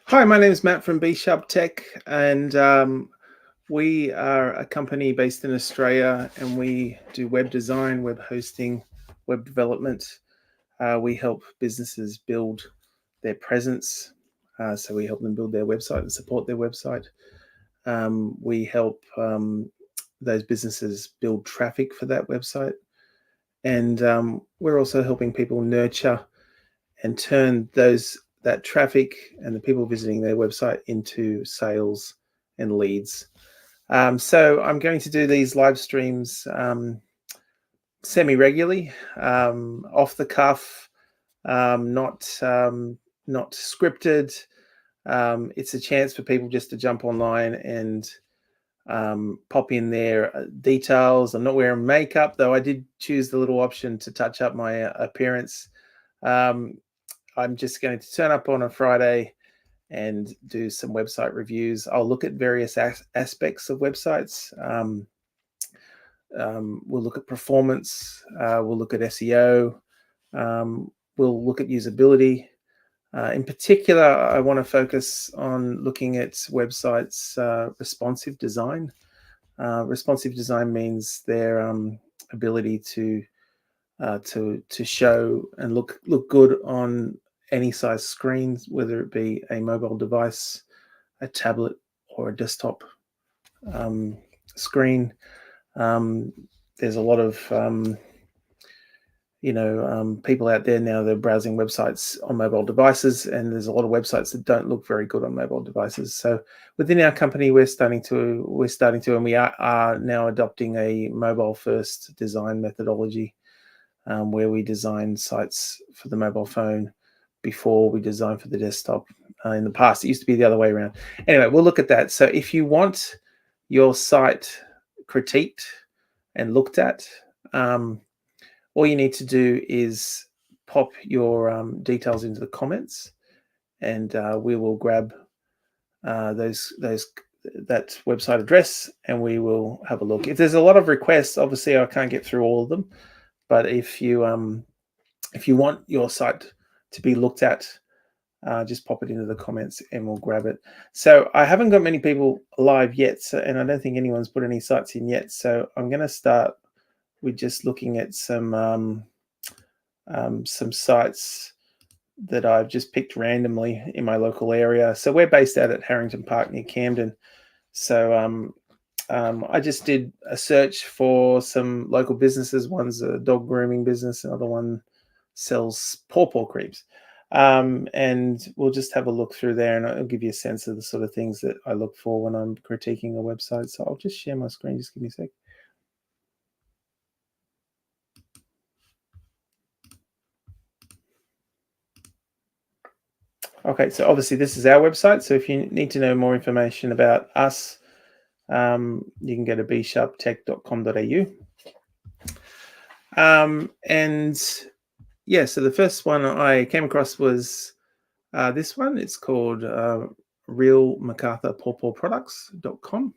Hi, my name is Matt from B Sharp Tech, and we are a company based in Australia, and we do web design, web hosting, web development. We help businesses build their presence, so we help them build their website and support their website. We help those businesses build traffic for that website, and we're also helping people nurture and turn that traffic and the people visiting their website into sales and leads. So I'm going to do these live streams semi-regularly, off the cuff, not scripted. It's a chance for people just to jump online and pop in their details. I'm not wearing makeup, though I did choose the little option to touch up my appearance. Um, I'm just going to turn up on a Friday and do some website reviews. I'll look at various aspects of websites. We'll look at performance. We'll look at SEO. We'll look at usability. In particular, I want to focus on looking at websites' responsive design. Responsive design means their ability to show and look good on any size screen, whether it be a mobile device, a tablet, or a desktop screen. There's a lot of people out there now. They're browsing websites on mobile devices, and there's a lot of websites that don't look very good on mobile devices. So within our company, we're starting to, and we are now adopting a mobile-first design methodology, where we design sites for the mobile phone before we design for the desktop. In the past, it used to be the other way around. Anyway, we'll look at that. So if you want your site critiqued and looked at, all you need to do is pop your details into the comments, and we will grab that website address, and we will have a look. If there's a lot of requests, obviously I can't get through all of them, but if you want your site to be looked at, just pop it into the comments and we'll grab it. So I haven't got many people live yet, and I don't think anyone's put any sites in yet. So I'm going to start with just looking at some sites that I've just picked randomly in my local area. So we're based out at Harrington Park near Camden. So I just did a search for some local businesses. One's a dog grooming business, another one sells paw creams. And we'll just have a look through there, and I'll give you a sense of the sort of things that I look for when I'm critiquing a website. So I'll just share my screen. Just give me a sec. Okay, so obviously this is our website. So if you need to know more information about us, you can go to bsharptech.com.au. And yeah, so the first one I came across was this one. It's called realmacarthurpawpawproducts.com.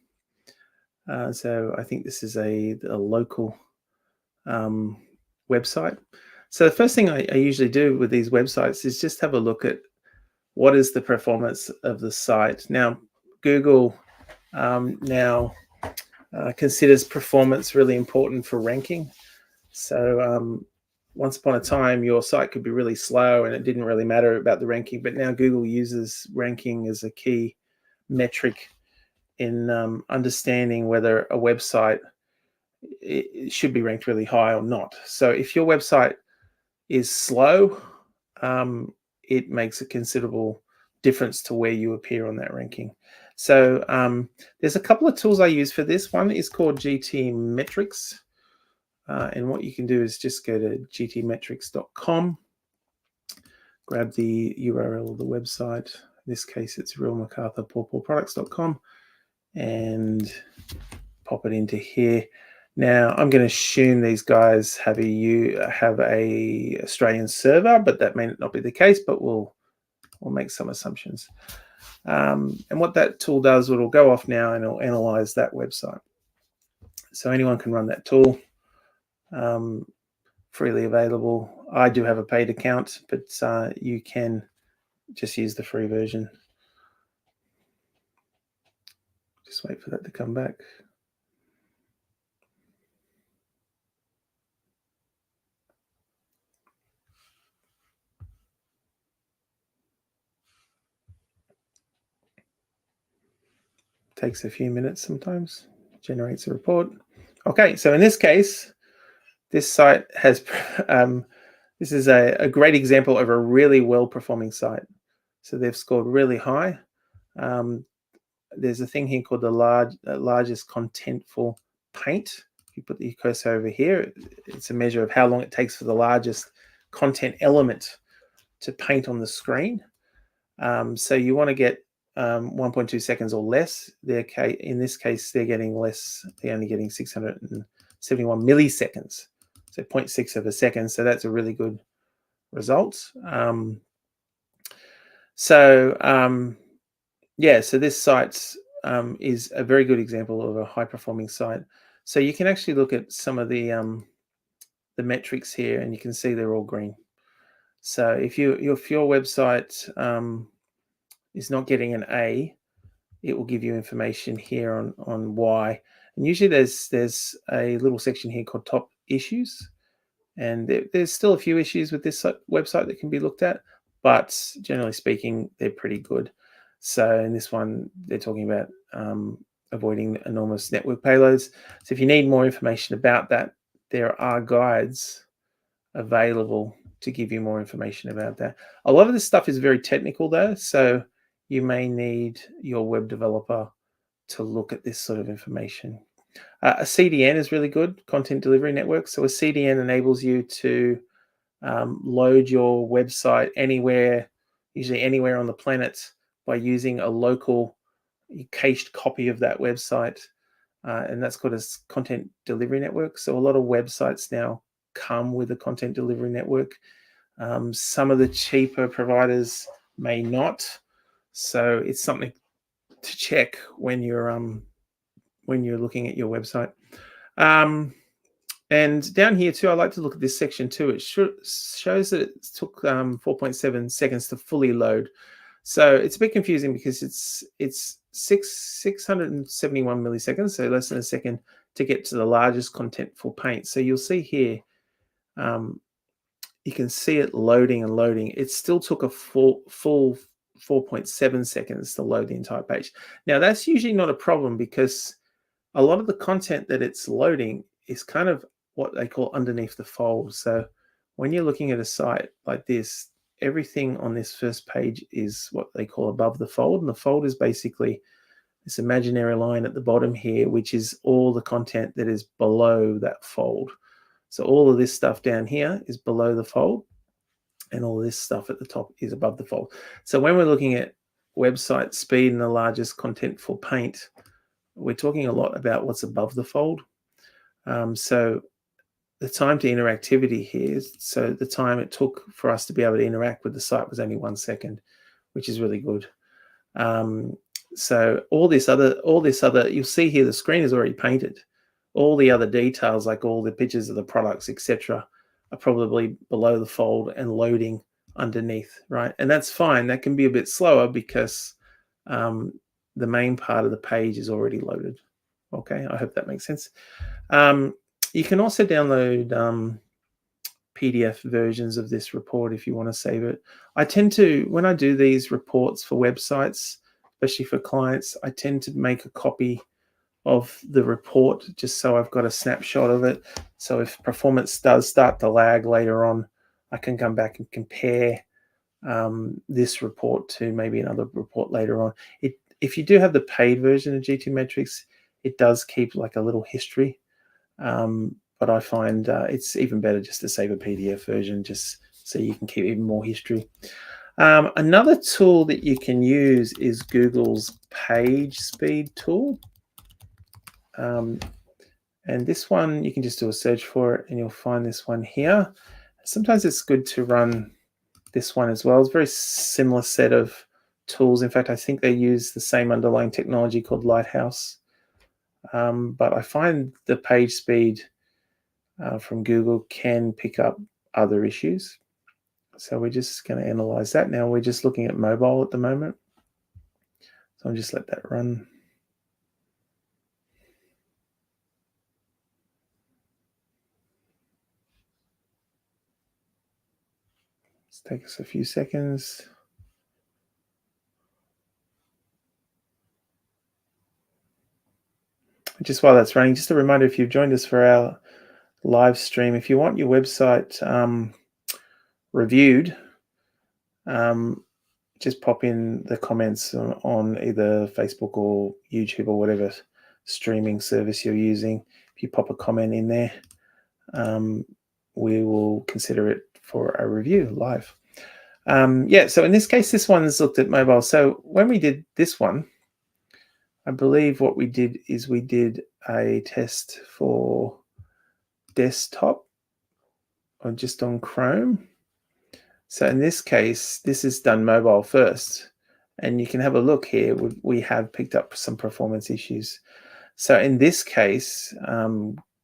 So I think this is a local website. So the first thing I usually do with these websites is just have a look at what is the performance of the site. Now, Google considers performance really important for ranking. So once upon a time, your site could be really slow and it didn't really matter about the ranking, but now Google uses ranking as a key metric in understanding whether a website it should be ranked really high or not. So if your website is slow, it makes a considerable difference to where you appear on that ranking. So there's a couple of tools I use for this. One is called GTmetrix. And what you can do is just go to gtmetrix.com, grab the URL of the website. In this case, it's realmacarthurpawpawproducts.com, and pop it into here. Now, I'm going to assume these guys have a Australian server, but that may not be the case, but we'll make some assumptions. And what that tool does, it'll go off now and it'll analyze that website. So anyone can run that tool. Freely available. I do have a paid account, but you can just use the free version. Just wait for that to come back. Takes a few minutes sometimes, generates a report. Okay, so in this case, this site has, this is a great example of a really well-performing site. So they've scored really high. There's a thing here called the largest contentful paint. If you put the cursor over here, it's a measure of how long it takes for the largest content element to paint on the screen. So you want to get 1.2 seconds or less. In this case, they're getting less. They're only getting 671 milliseconds, so 0.6 of a second. So that's a really good result. Yeah, so this site is a very good example of a high-performing site. So you can actually look at some of the metrics here, and you can see they're all green. So if your website is not getting an A, it will give you information here on why. And usually there's a little section here called top issues, and there's still a few issues with this website that can be looked at, but generally speaking, they're pretty good. So in this one, they're talking about avoiding enormous network payloads. So if you need more information about that, there are guides available to give you more information about that. A lot of this stuff is very technical though, so you may need your web developer to look at this sort of information. A CDN is really good, Content Delivery Network. So a CDN enables you to load your website anywhere, usually anywhere on the planet, by using a local cached copy of that website. And that's called a Content Delivery Network. So a lot of websites now come with a Content Delivery Network. Some of the cheaper providers may not. So it's something to check when you're looking at your website. And down here too, I like to look at this section too. It shows that it took 4.7 seconds to fully load. So it's a bit confusing because it's 671 milliseconds, so less than a second, to get to the largest contentful paint. So you'll see here, you can see it loading and loading. It still took a full 4.7 seconds to load the entire page. Now that's usually not a problem because a lot of the content that it's loading is kind of what they call underneath the fold. So when you're looking at a site like this, everything on this first page is what they call above the fold. And the fold is basically this imaginary line at the bottom here, which is all the content that is below that fold. So all of this stuff down here is below the fold, and all this stuff at the top is above the fold. So when we're looking at website speed and the largest contentful paint, we're talking a lot about what's above the fold. So the time to interactivity here, so the time it took for us to be able to interact with the site was only 1 second, which is really good. So all this other, you'll see here the screen is already painted. All the other details, like all the pictures of the products, etc., are probably below the fold and loading underneath, right? And that's fine. That can be a bit slower because the main part of the page is already loaded. Okay, I hope that makes sense. You can also download PDF versions of this report if you want to save it. I tend to, when I do these reports for websites, especially for clients, I tend to make a copy of the report just so I've got a snapshot of it. So if performance does start to lag later on, I can come back and compare this report to maybe another report later on. If you do have the paid version of GTmetrix, it does keep like a little history. But I find it's even better just to save a PDF version just so you can keep even more history. Another tool that you can use is Google's page speed tool. And this one, you can just do a search for it and you'll find this one here. Sometimes it's good to run this one as well. It's a very similar set of tools. In fact, I think they use the same underlying technology called Lighthouse. But I find the page speed from Google can pick up other issues. So we're just going to analyze that. Now we're just looking at mobile at the moment. So I'll just let that run. take us a few seconds. Just while that's running, just a reminder, if you've joined us for our live stream, if you want your website reviewed, just pop in the comments on either Facebook or YouTube or whatever streaming service you're using. If you pop a comment in there, we will consider it for a review live. Yeah, so in this case, this one's looked at mobile. So when we did this one, I believe what we did is we did a test for desktop or just on Chrome. So in this case, this is done mobile first. And you can have a look here. We have picked up some performance issues. So in this case,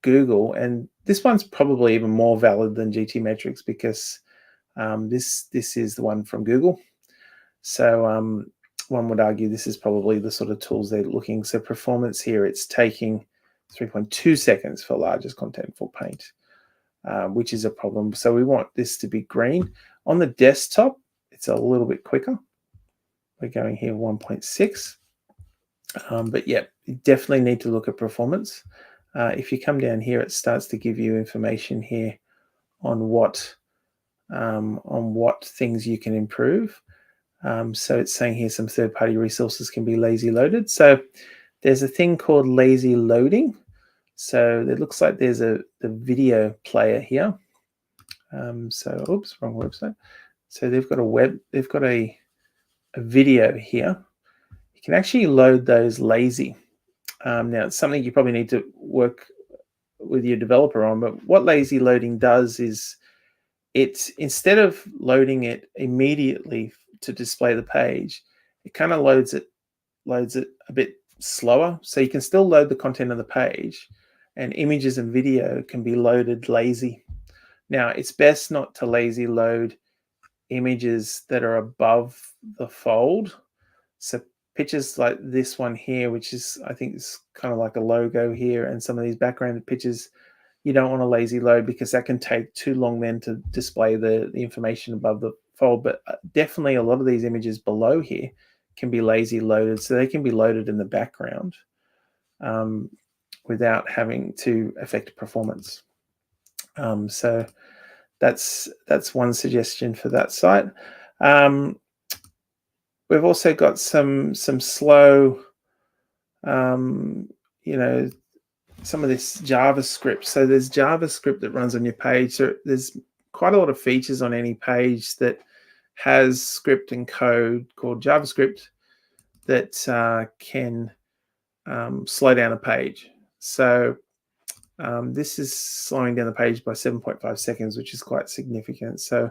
Google, and this one's probably even more valid than GTmetrix because this is the one from Google. So one would argue this is probably the sort of tools they're looking. So performance here, it's taking 3.2 seconds for largest contentful paint, which is a problem. So we want this to be green. On the desktop, it's a little bit quicker. We're going here 1.6. But yeah, you definitely need to look at performance. If you come down here, it starts to give you information here on what things you can improve. So it's saying here some third-party resources can be lazy loaded. So there's a thing called lazy loading. So it looks like there's the video player here. So oops, wrong website. So they've got a video here. You can actually load those lazy. Now it's something you probably need to work with your developer on, but what lazy loading does is it's instead of loading it immediately to display the page, it kind of loads it a bit slower. So you can still load the content of the page, and images and video can be loaded lazy. Now, it's best not to lazy load images that are above the fold. So pictures like this one here, which is, I think, is kind of like a logo here, and some of these background pictures, you don't want to lazy load because that can take too long then to display the information above the fold. But definitely a lot of these images below here can be lazy loaded, so they can be loaded in the background without having to affect performance. So that's one suggestion for that site. We've also got some slow, some of this JavaScript. So there's JavaScript that runs on your page. So there's quite a lot of features on any page that has script and code called JavaScript that can slow down a page. So this is slowing down the page by 7.5 seconds, which is quite significant. So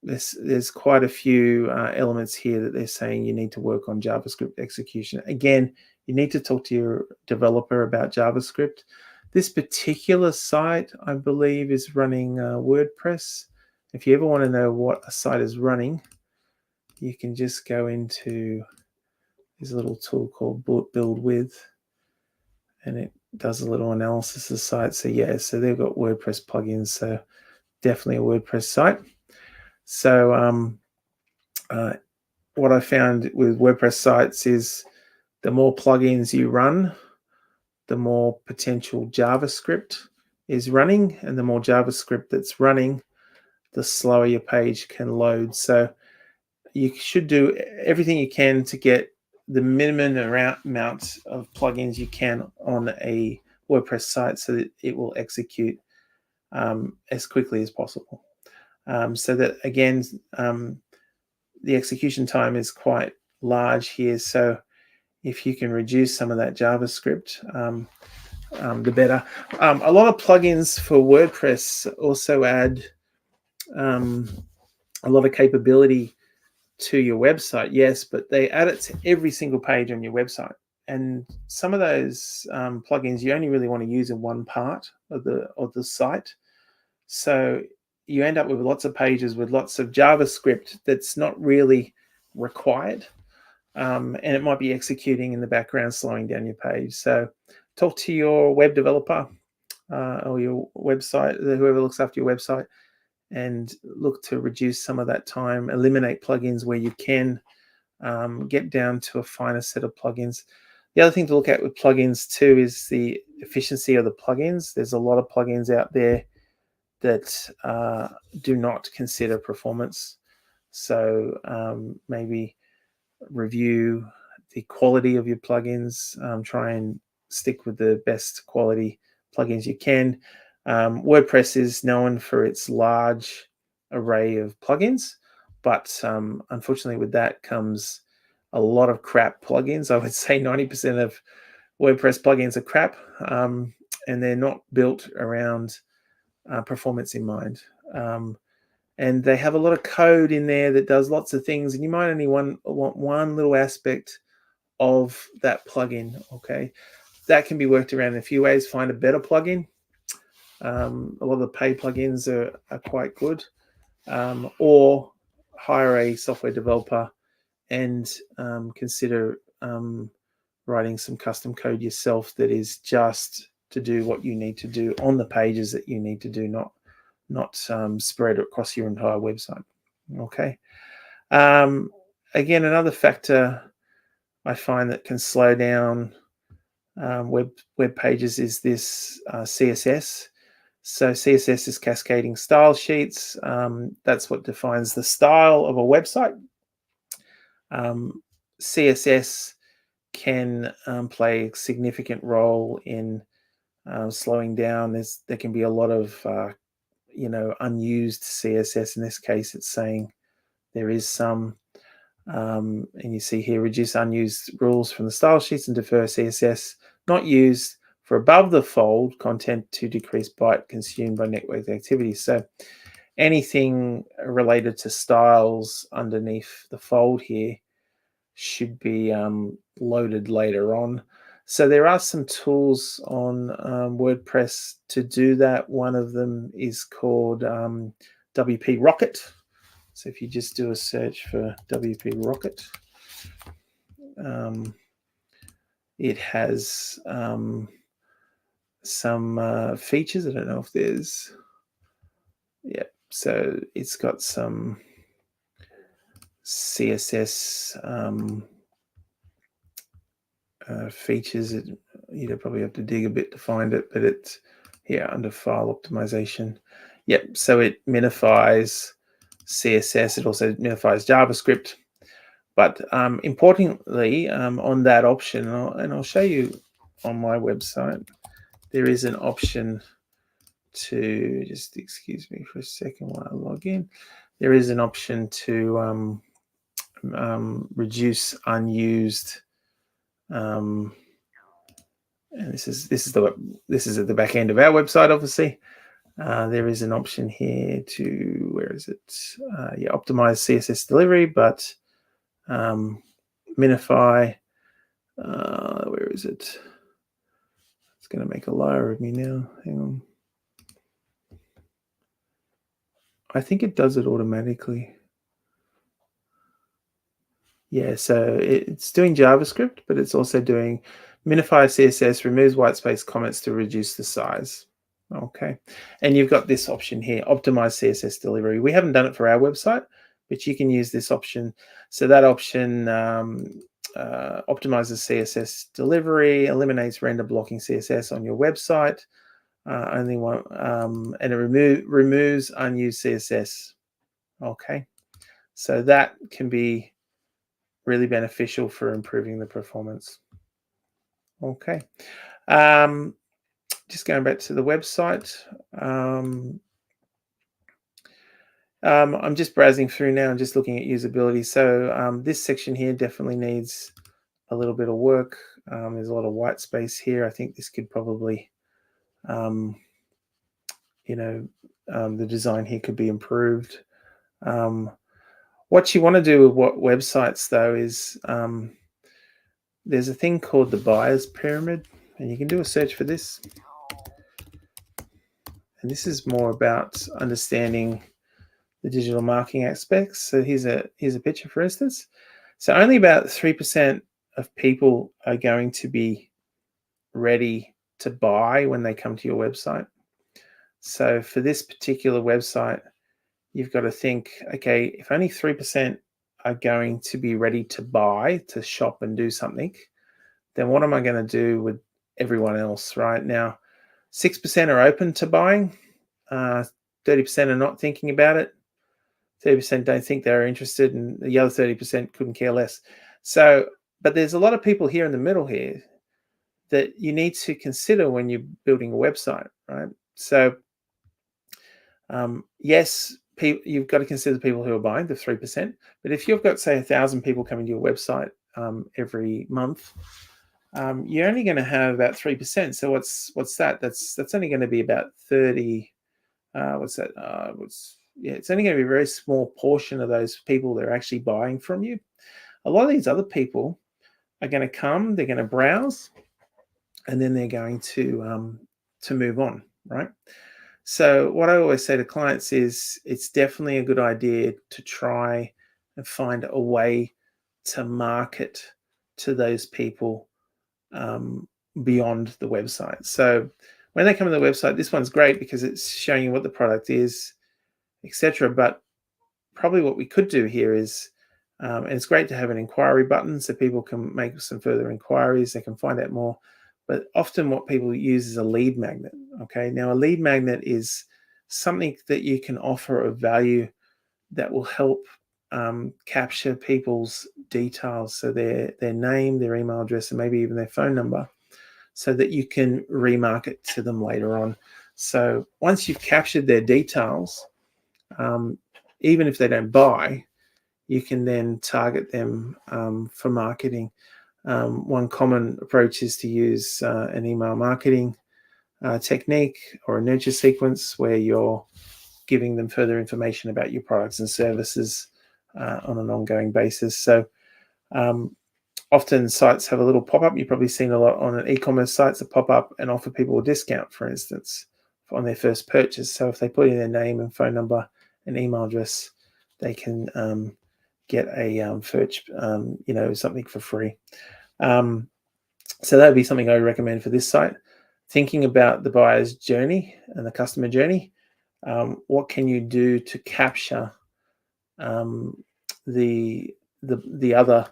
there's quite a few elements here that they're saying you need to work on JavaScript execution. Again, you need to talk to your developer about JavaScript. This particular site, I believe, is running WordPress. If you ever want to know what a site is running, you can just go into this little tool called Build With, and it does a little analysis of the site. So yeah, so they've got WordPress plugins, so definitely a WordPress site. So what I found with WordPress sites is the more plugins you run, the more potential JavaScript is running, and the more JavaScript that's running, the slower your page can load. So you should do everything you can to get the minimum amount of plugins you can on a WordPress site so that it will execute as quickly as possible. So that, again, the execution time is quite large here. So if you can reduce some of that JavaScript, the better. A lot of plugins for WordPress also add a lot of capability to your website, yes, but they add it to every single page on your website. And some of those plugins you only really want to use in one part of the site. So you end up with lots of pages with lots of JavaScript that's not really required. And it might be executing in the background, slowing down your page. So talk to your web developer or your website, whoever looks after your website, and look to reduce some of that time, eliminate plugins where you can, get down to a finer set of plugins. The other thing to look at with plugins too is the efficiency of the plugins. There's a lot of plugins out there that do not consider performance. So maybe review the quality of your plugins. Try and stick with the best quality plugins you can. WordPress is known for its large array of plugins, but unfortunately with that comes a lot of crap plugins. I would say 90% of WordPress plugins are crap, and they're not built around performance in mind. And they have a lot of code in there that does lots of things, and you might only want one little aspect of that plugin. Okay, that can be worked around in a few ways. Find a better plugin. A lot of the paid plugins are quite good, or hire a software developer and consider writing some custom code yourself that is just to do what you need to do on the pages that you need to do, not spread across your entire website. Okay. Again, another factor I find that can slow down web pages is this CSS. So CSS is cascading style sheets. That's what defines the style of a website. CSS can play a significant role in slowing down. There can be a lot of unused CSS. In this case, it's saying there is some, and you see here, reduce unused rules from the style sheets and defer CSS not used for above the fold content to decrease byte consumed by network activity. So anything related to styles underneath the fold here should be loaded later on. So there are some tools on WordPress to do that. One of them is called WP Rocket. So if you just do a search for WP Rocket, it has some features. I don't know if there's, yeah. So it's got some CSS features. You'd probably have to dig a bit to find it, but it's here under file optimization. Yep. So it minifies CSS. It also minifies JavaScript. But importantly, on that option, and I'll show you on my website, there is an option to, just excuse me for a second while I log in. There is an option to reduce unused, and this is at the back end of our website, obviously. There is an option here to, where is it? Optimize CSS delivery, but minify, where is it? It's going to make a liar of me now. Hang on. I think it does it automatically. Yeah, so it's doing JavaScript, but it's also doing minify CSS, removes whitespace comments to reduce the size. Okay, and you've got this option here, optimize CSS delivery. We haven't done it for our website, but you can use this option. So that option optimizes CSS delivery, eliminates render blocking CSS on your website. Only one, and it removes unused CSS. Okay, so that can be really beneficial for improving the performance. Okay, just going back to the website. I'm just browsing through now and just looking at usability. So this section here definitely needs a little bit of work. There's a lot of white space here. I think this could probably, the design here could be improved. What you want to do with websites, though, is there's a thing called the buyer's pyramid, and you can do a search for this. And this is more about understanding the digital marketing aspects. So here's a picture, for instance. So only about 3% of people are going to be ready to buy when they come to your website. So for this particular website, you've got to think, okay, if only 3% are going to be ready to buy, to shop and do something, then what am I going to do with everyone else? Right now, 6% are open to buying, 30% are not thinking about it, 30% don't think they're interested, and the other 30% couldn't care less. So, but there's a lot of people here in the middle here that you need to consider when you're building a website, right? So, yes, you've got to consider the people who are buying, the 3%. But if you've got, say, 1,000 people coming to your website every month, you're only going to have about 3%. So what's that? That's only going to be about 30. What's that? It's only going to be a very small portion of those people that are actually buying from you. A lot of these other people are going to come, they're going to browse, and then they're going to move on, right? So what I always say to clients is it's definitely a good idea to try and find a way to market to those people beyond the website. So when they come to the website, this one's great because it's showing you what the product is, etc. But probably what we could do here is, and it's great to have an inquiry button so people can make some further inquiries, they can find out more. But often what people use is a lead magnet. Okay, now a lead magnet is something that you can offer of value that will help capture people's details, so their name, their email address, and maybe even their phone number, so that you can remarket to them later on. So once you've captured their details, even if they don't buy, you can then target them for marketing. One common approach is to use an email marketing technique or a nurture sequence where you're giving them further information about your products and services on an ongoing basis. So often sites have a little pop-up. You've probably seen a lot on an e-commerce sites that pop up and offer people a discount, for instance, on their first purchase. So if they put in their name and phone number and email address, they can get a something for free. So that would be something I would recommend for this site. Thinking about the buyer's journey and the customer journey, what can you do to capture the other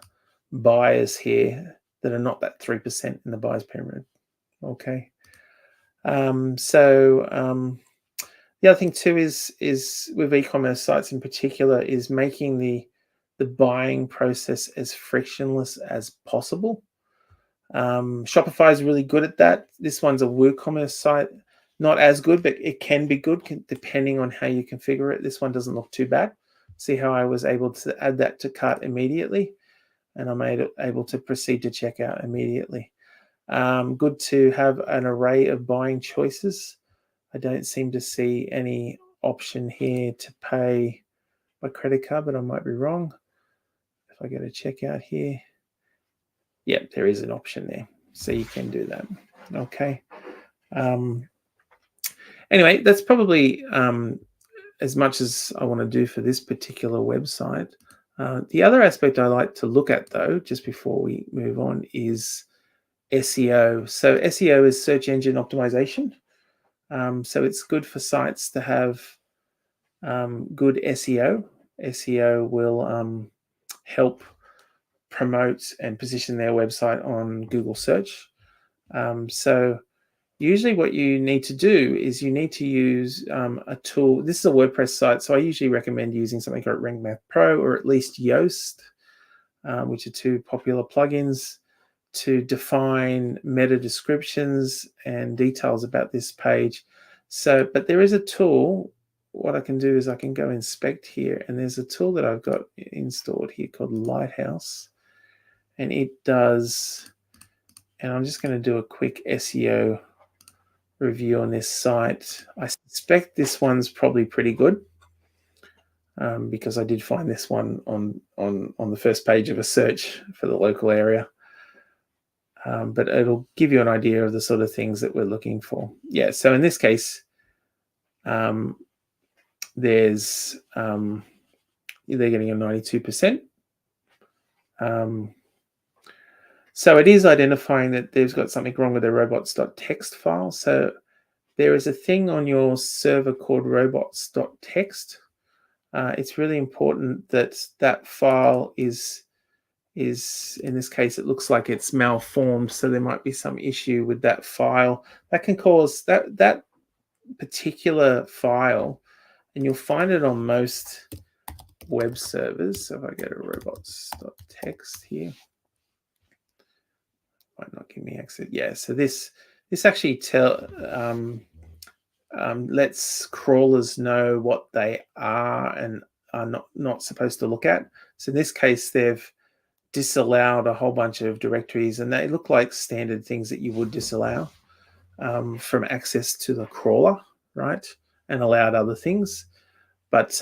buyers here that are not that 3% in the buyer's pyramid? Okay. The other thing too is with e-commerce sites in particular is making the buying process as frictionless as possible. Shopify is really good at that. This one's a WooCommerce site, not as good, but it can be good depending on how you configure it. This one doesn't look too bad. See how I was able to add that to cart immediately, and I'm able to proceed to checkout immediately. Good to have an array of buying choices. I don't seem to see any option here to pay by credit card, but I might be wrong. If I go to checkout here, yeah, there is an option there, so you can do that. Okay. Anyway, that's probably as much as I want to do for this particular website. The other aspect I like to look at, though, just before we move on, is SEO. So SEO is search engine optimization. So it's good for sites to have good SEO. SEO will help promote and position their website on Google search. So usually what you need to do is you need to use a tool. This is a WordPress site, so I usually recommend using something called Rank Math Pro or at least Yoast, which are two popular plugins to define meta descriptions and details about this page. So, but there is a tool. What I can do is I can go inspect here, and there's a tool that I've got installed here called Lighthouse, and it does, and I'm just going to do a quick SEO review on this site. I suspect this one's probably pretty good because I did find this one on the first page of a search for the local area. But it'll give you an idea of the sort of things that we're looking for. Yeah, so in this case, there's they're getting a 92%. So it is identifying that they've got something wrong with their robots.txt file. So there is a thing on your server called robots.txt. it's really important that that file is in this case it looks like it's malformed, so there might be some issue with that file that can cause that particular file, and you'll find it on most web servers. So if I go to robots.txt here, might not give me access. Yeah, so this actually lets crawlers know what they are and are not supposed to look at. So in this case, they've disallowed a whole bunch of directories, and they look like standard things that you would disallow from access to the crawler, right? And allowed other things. But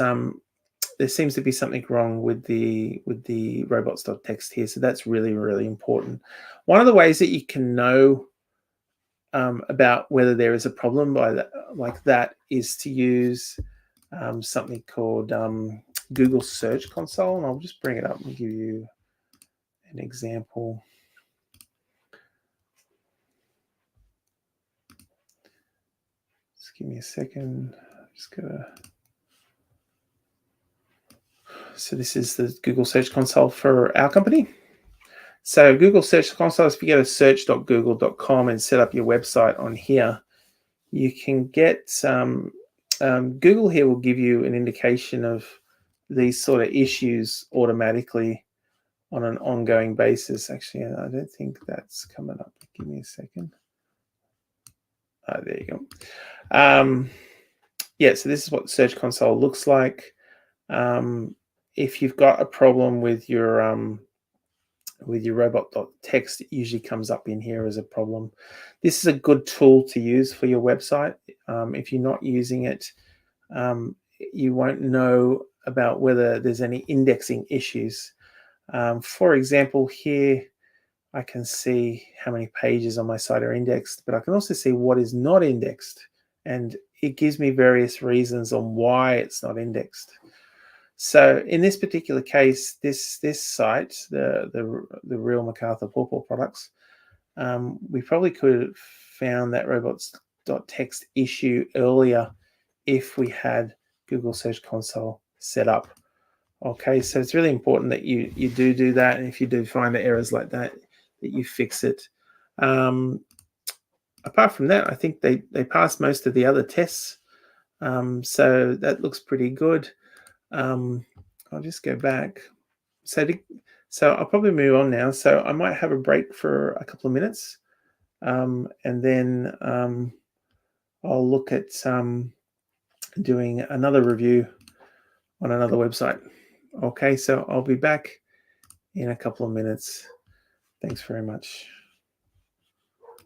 there seems to be something wrong with the robots.txt here, so that's really, really important. One of the ways that you can know about whether there is a problem like that is to use something called Google Search Console, and I'll just bring it up and give you an example. Just give me a second. Just gotta. So this is the Google Search Console for our company. So Google Search Console, if you go to search.google.com and set up your website on here, you can get Google here will give you an indication of these sort of issues automatically on an ongoing basis. Actually, I don't think that's coming up. Give me a second. There you go. Yeah, so this is what Search Console looks like. If you've got a problem with your robot.txt, it usually comes up in here as a problem. This is a good tool to use for your website. If you're not using it, you won't know about whether there's any indexing issues. For example, here I can see how many pages on my site are indexed, but I can also see what is not indexed, and it gives me various reasons on why it's not indexed. So in this particular case, this site, the real MacArthur Pawpaw products, we probably could have found that robots.txt issue earlier if we had Google Search Console set up. Okay, so it's really important that you do that, and if you do find the errors like that, that you fix it. Apart from that, I think they passed most of the other tests, so that looks pretty good. I'll just go back. So I'll probably move on now. So I might have a break for a couple of minutes, and then I'll look at doing another review on another website. Okay, so I'll be back in a couple of minutes. Thanks very much.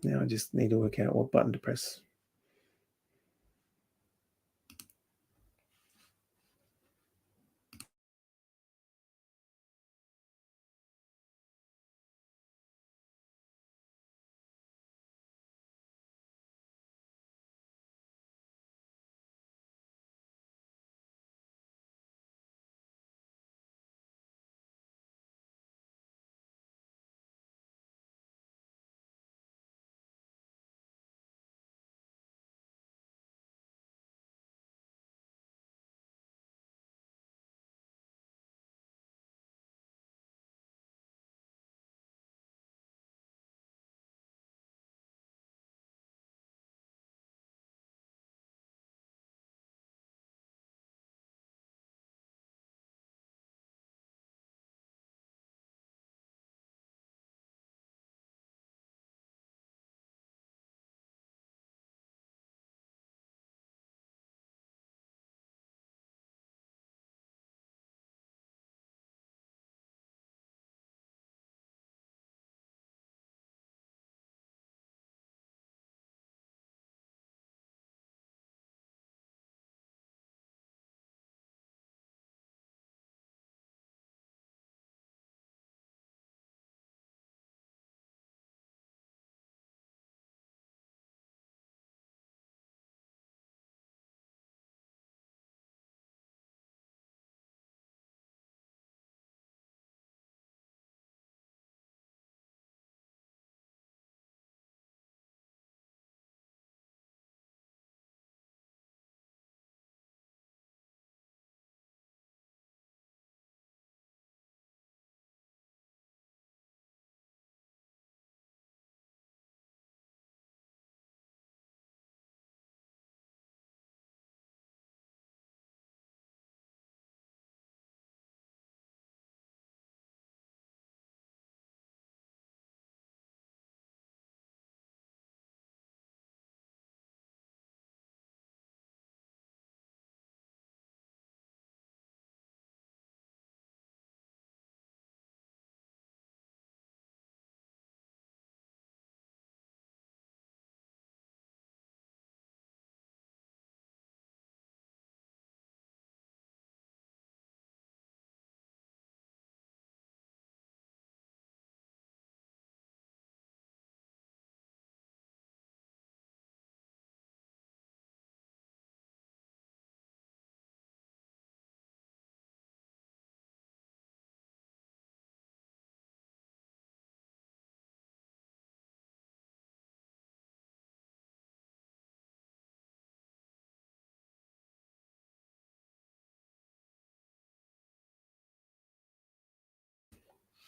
Now I just need to work out what button to press.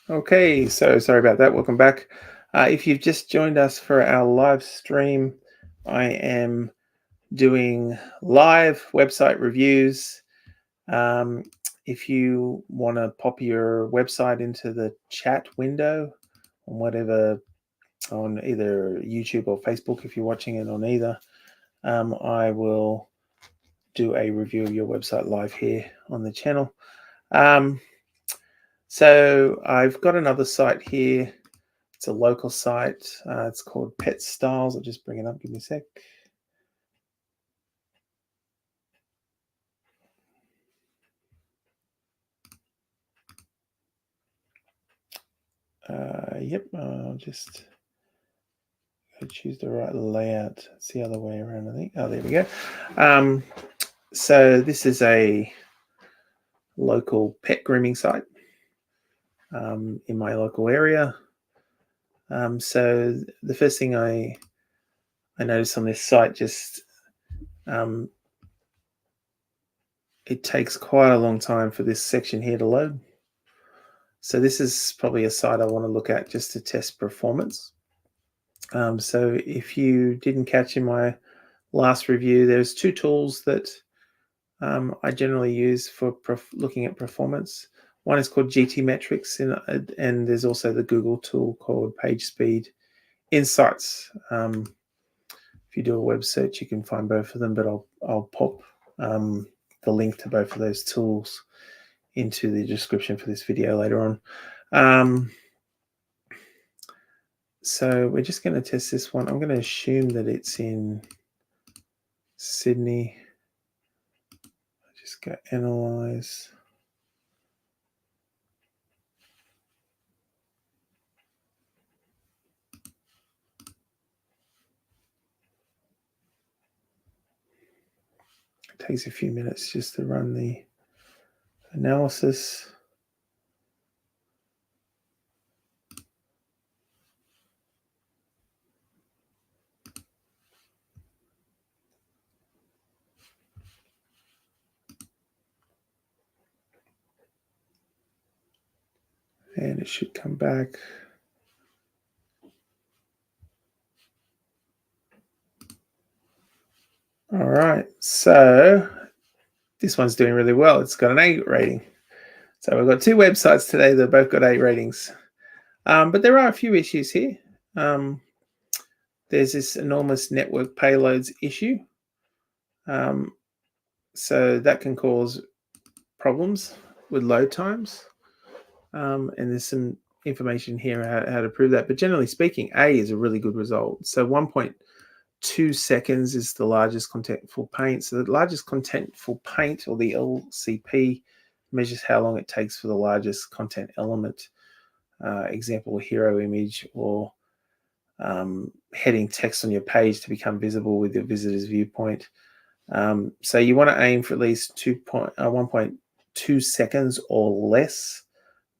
Okay, so sorry about that. Welcome back. If you've just joined us for our live stream, I am doing live website reviews. If you want to pop your website into the chat window on whatever, on either YouTube or Facebook, if you're watching it on either, I will do a review of your website live here on the channel. So I've got another site here. It's a local site. It's called Pet Styles. I'll just bring it up. Give me a sec. Yep, I'll just choose the right layout. It's the other way around, I think. Oh, there we go. So this is a local pet grooming site in my local area. So the first thing I noticed on this site, just it takes quite a long time for this section here to load. So this is probably a site I want to look at just to test performance. So if you didn't catch in my last review, there's two tools that I generally use for looking at performance. One is called GTmetrix, and there's also the Google tool called PageSpeed Insights. If you do a web search, you can find both of them, but I'll pop the link to both of those tools into the description for this video later on. So we're just going to test this one. I'm going to assume that it's in Sydney. Just go analyze. It takes a few minutes just to run the analysis. And it should come back. All right, so this one's doing really well. It's got an A rating. So we've got two websites today that both got A ratings. But there are a few issues here. There's this enormous network payloads issue. So that can cause problems with load times. And there's some information here how to prove that. But generally speaking, A is a really good result. So 1.2 seconds is the largest contentful paint. So the largest contentful paint, or the LCP, measures how long it takes for the largest content element, example, hero image or heading text on your page, to become visible with your visitor's viewpoint. So you want to aim for at least 1.2 seconds or less.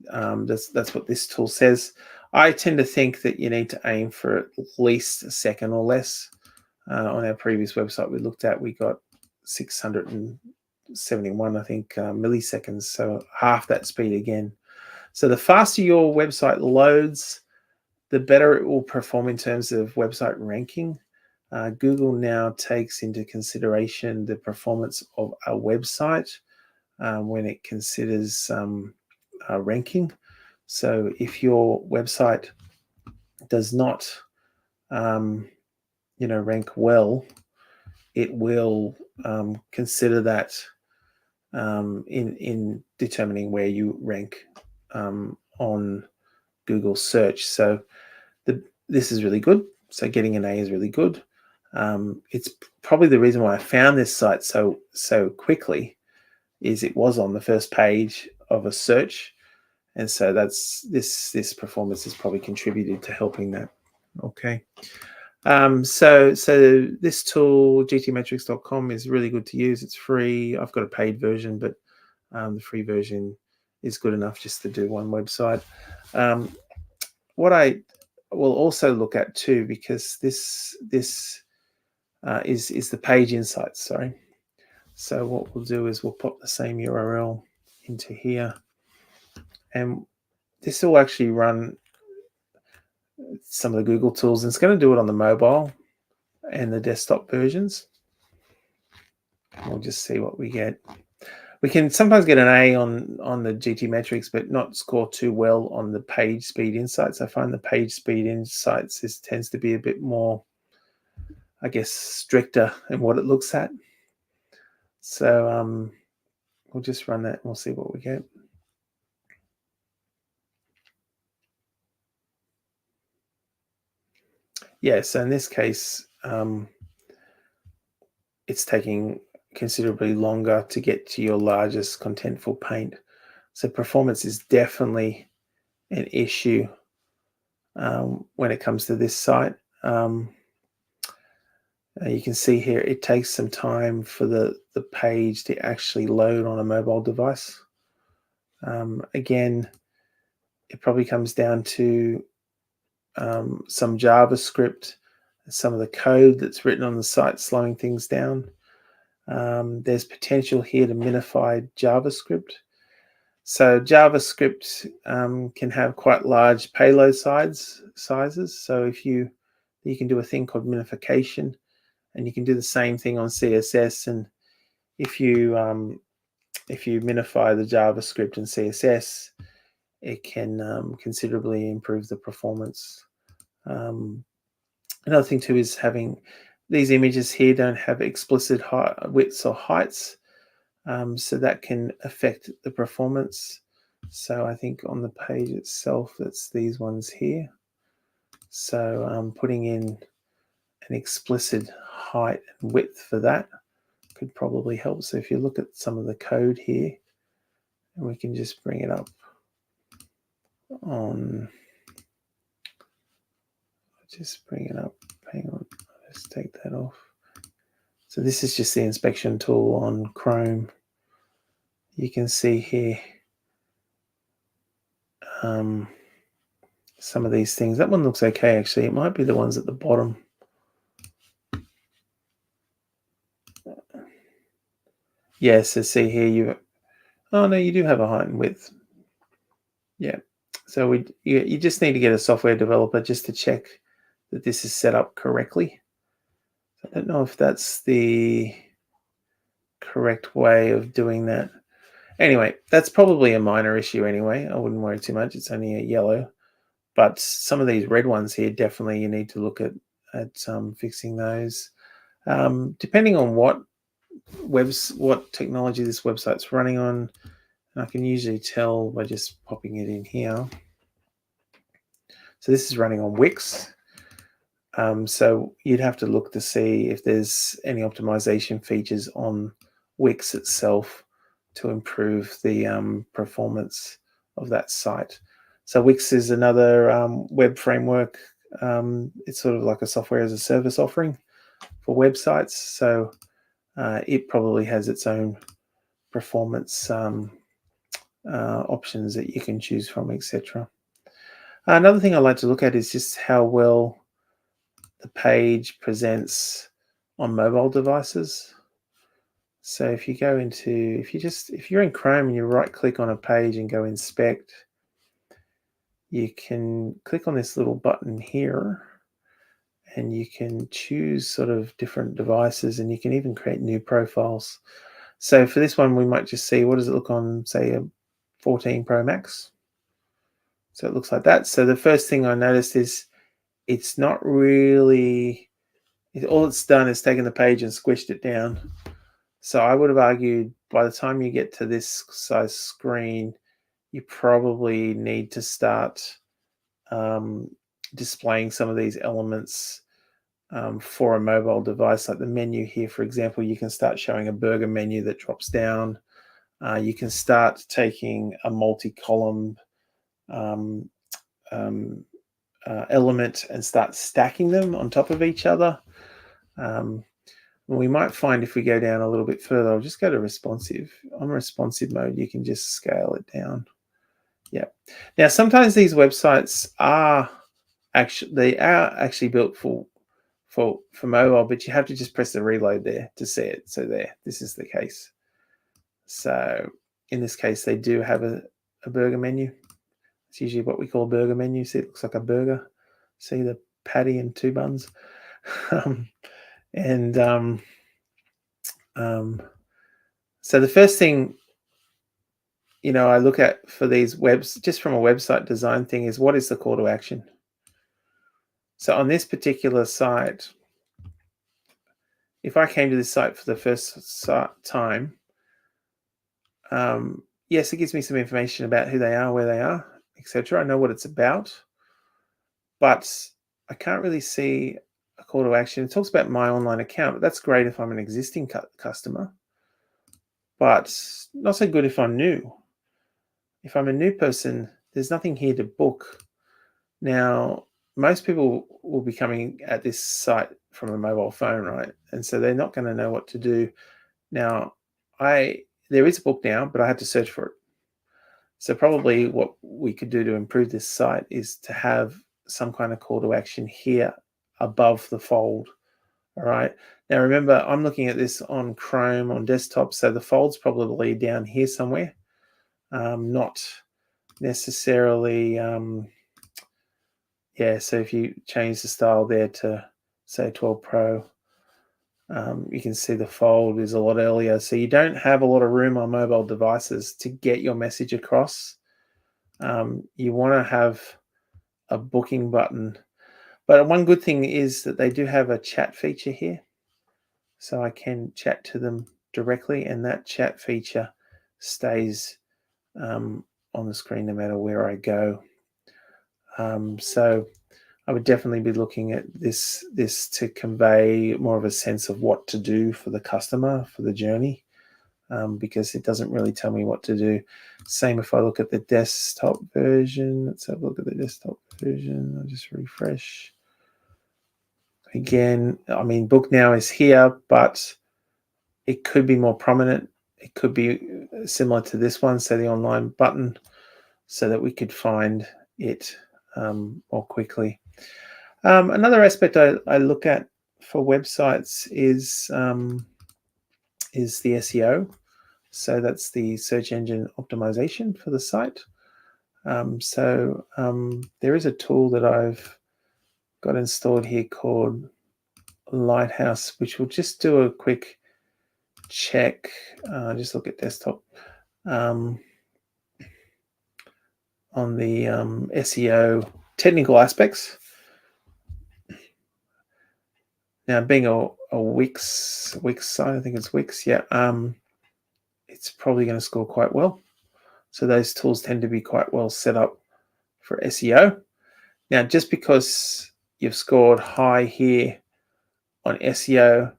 That's what this tool says. I tend to think that you need to aim for at least a second or less. On our previous website we looked at, we got 671, I think, milliseconds, so half that speed again. So the faster your website loads, the better it will perform in terms of website ranking. Google now takes into consideration the performance of a website when it considers ranking. So if your website does not rank well, it will consider that in determining where you rank on Google search. So this is really good. So getting an A is really good. It's probably the reason why I found this site so quickly, is it was on the first page of a search, and so that's this performance has probably contributed to helping that. Okay. So this tool, gtmetrix.com, is really good to use. It's free. I've got a paid version, but the free version is good enough just to do one website. What I will also look at too, because this is the page insights. Sorry. So what we'll do is we'll pop the same URL into here, and this will actually run some of the Google tools, and it's going to do it on the mobile and the desktop versions. We'll just see what we get. We can sometimes get an A on the GTmetrix, but not score too well on the page speed insights. I find the page speed insights tends to be a bit more, I guess, stricter in what it looks at. So we'll just run that and we'll see what we get. Yeah, so in this case, it's taking considerably longer to get to your largest contentful paint. So performance is definitely an issue when it comes to this site. You can see here it takes some time for the page to actually load on a mobile device. Again, it probably comes down to some JavaScript, some of the code that's written on the site slowing things down. There's potential here to minify JavaScript. So JavaScript can have quite large payload sizes. So if you can do a thing called minification, and you can do the same thing on CSS. And if you minify the JavaScript and CSS, it can considerably improve the performance. Another thing too is having these images here don't have explicit widths or heights, so that can affect the performance. So I think on the page itself, it's these ones here. So putting in an explicit height and width for that could probably help. So if you look at some of the code here, and we can just bring it up on, just bring it up, hang on, let's take that off. So this is just the inspection tool on Chrome. You can see here some of these things. That one looks okay, actually. It might be the ones at the bottom. Yeah, so see here, oh no, you do have a height and width. Yeah, so you just need to get a software developer just to check that this is set up correctly. I don't know if that's the correct way of doing that. Anyway, that's probably a minor issue anyway. I wouldn't worry too much. It's only a yellow. But some of these red ones here, definitely you need to look at fixing those. Depending on what technology this website's running on, I can usually tell by just popping it in here. So this is running on Wix. So you'd have to look to see if there's any optimization features on Wix itself to improve the performance of that site. So Wix is another web framework. It's sort of like a software as a service offering for websites. So it probably has its own performance options that you can choose from, etc. Another thing I like to look at is just how well the page presents on mobile devices. So if you go into, if you're in Chrome and you right click on a page and go inspect, you can click on this little button here and you can choose sort of different devices, and you can even create new profiles. So for this one, we might just see, what does it look on, say, a 14 Pro Max? So it looks like that. So the first thing I noticed is it's not really, all it's done is taken the page and squished it down. So I would have argued by the time you get to this size screen, you probably need to start displaying some of these elements for a mobile device. Like the menu here, for example, you can start showing a burger menu that drops down. You can start taking a multi-column element and start stacking them on top of each other. We might find if we go down a little bit further, I'll just go to responsive. On responsive mode, you can just scale it down. Yeah. Now, sometimes these websites are actually built for mobile, but you have to just press the reload there to see it. So there, this is the case. So in this case, they do have a burger menu. It's usually what we call a burger menu. See, it looks like a burger. See the patty and 2 buns. So the first thing, I look at for these webs, just from a website design thing, is what is the call to action? So on this particular site, if I came to this site for the first time, yes, it gives me some information about who they are, where they are, etc. I know what it's about, but I can't really see a call to action. It talks about my online account, but that's great if I'm an existing customer, but not so good if I'm new. If I'm a new person, there's nothing here to book. Now, most people will be coming at this site from a mobile phone, right? And so they're not going to know what to do. Now, there is a book now, but I had to search for it. So probably what we could do to improve this site is to have some kind of call to action here above the fold. All right. Now, remember, I'm looking at this on Chrome on desktop, so the fold's probably down here somewhere, not necessarily... so if you change the style there to, say, 12 Pro, you can see the fold is a lot earlier. So you don't have a lot of room on mobile devices to get your message across. You want to have a booking button. But one good thing is that they do have a chat feature here. So I can chat to them directly, and that chat feature stays on the screen no matter where I go. So I would definitely be looking at this to convey more of a sense of what to do for the customer, for the journey, because it doesn't really tell me what to do. Same if I look at the desktop version. Let's have a look at the desktop version. I'll just refresh. Again, I mean, Book Now is here, but it could be more prominent. It could be similar to this one, so the online button, so that we could find it more quickly. Another aspect I look at for websites is the SEO. So that's the search engine optimization for the site. There is a tool that I've got installed here called Lighthouse, which will just do a quick check. Just look at desktop on the SEO technical aspects. Now, being a Wix site, I think it's Wix, yeah, it's probably going to score quite well. So those tools tend to be quite well set up for SEO. Now, just because you've scored high here on SEO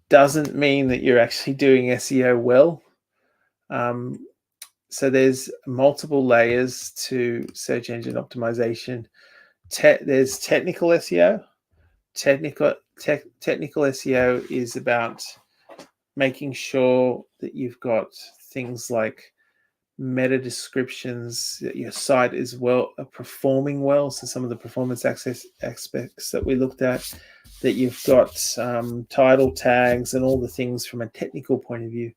doesn't mean that you're actually doing SEO well. So there's multiple layers to search engine optimization. There's technical SEO. Technical SEO is about making sure that you've got things like meta descriptions, that your site is performing well. So some of the performance aspects that we looked at, that you've got title tags and all the things from a technical point of view.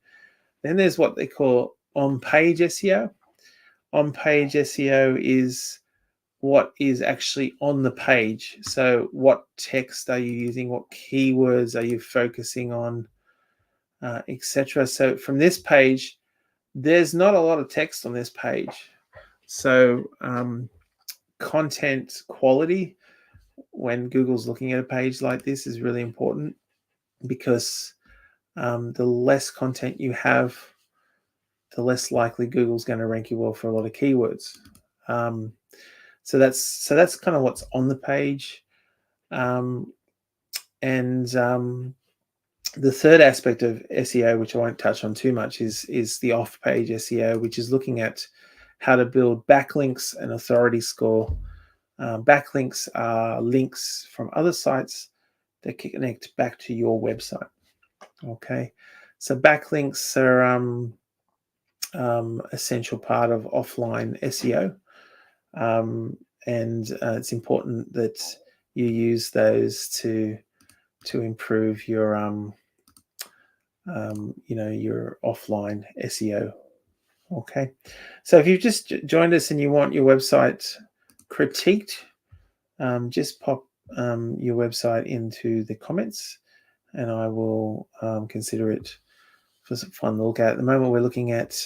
Then there's what they call on-page SEO. On-page SEO is what is actually on the page. So what text are you using? What keywords are you focusing on, etc. So from this page, there's not a lot of text on this page. So content quality, when Google's looking at a page like this, is really important, because the less content you have, the less likely Google's going to rank you well for a lot of keywords. So that's kind of what's on the page. The third aspect of SEO, which I won't touch on too much, is the off-page SEO, which is looking at how to build backlinks and authority score. Backlinks are links from other sites that connect back to your website. Okay, so backlinks are essential part of offline SEO, and it's important that you use those to improve your your offline SEO. Okay, so if you've just joined us and you want your website critiqued, just pop your website into the comments and I will consider it for some fun to look at. At the moment, we're looking at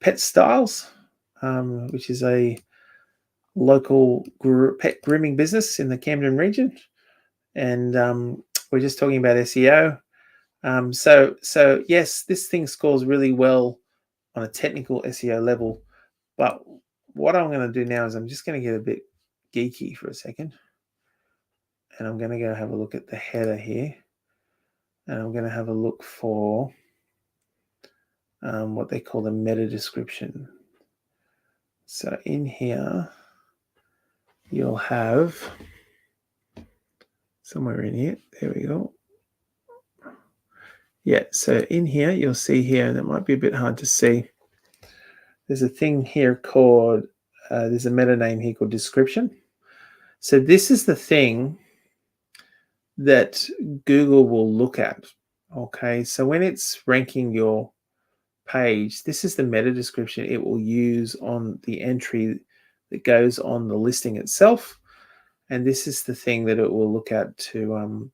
Pet Styles, which is a local pet grooming business in the Camden region. And we're just talking about SEO. So yes, this thing scores really well on a technical SEO level. But what I'm going to do now is I'm just going to get a bit geeky for a second. And I'm going to go have a look at the header here. And I'm going to have a look for what they call the meta description. So in here, you'll have somewhere in here. There we go. Yeah, so in here, you'll see here, and it might be a bit hard to see. There's a thing here called, there's a meta name here called description. So this is the thing that Google will look at. Okay, so when it's ranking your page, this is the meta description it will use on the entry that goes on the listing itself. And this is the thing that it will look at to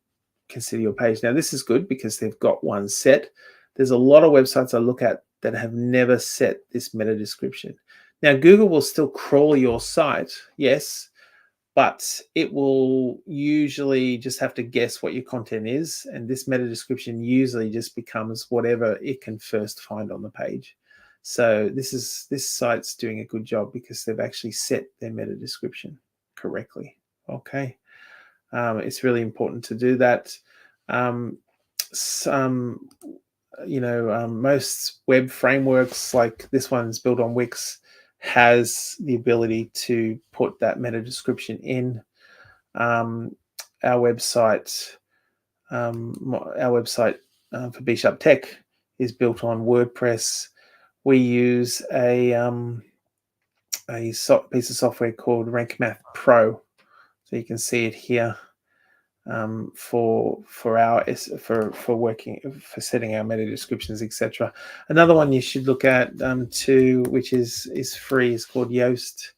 consider your page. Now, this is good because they've got one set. There's a lot of websites I look at that have never set this meta description. Now, Google will still crawl your site, yes, but it will usually just have to guess what your content is. And this meta description usually just becomes whatever it can first find on the page. So this site's doing a good job because they've actually set their meta description correctly. Okay. It's really important to do that. Most web frameworks like this one's built on Wix has the ability to put that meta description in. Our website for B Sharp Tech is built on WordPress. We use a piece of software called Rank Math Pro, so you can see it here for setting our meta descriptions, etc. Another one you should look at too, which is free, is called Yoast.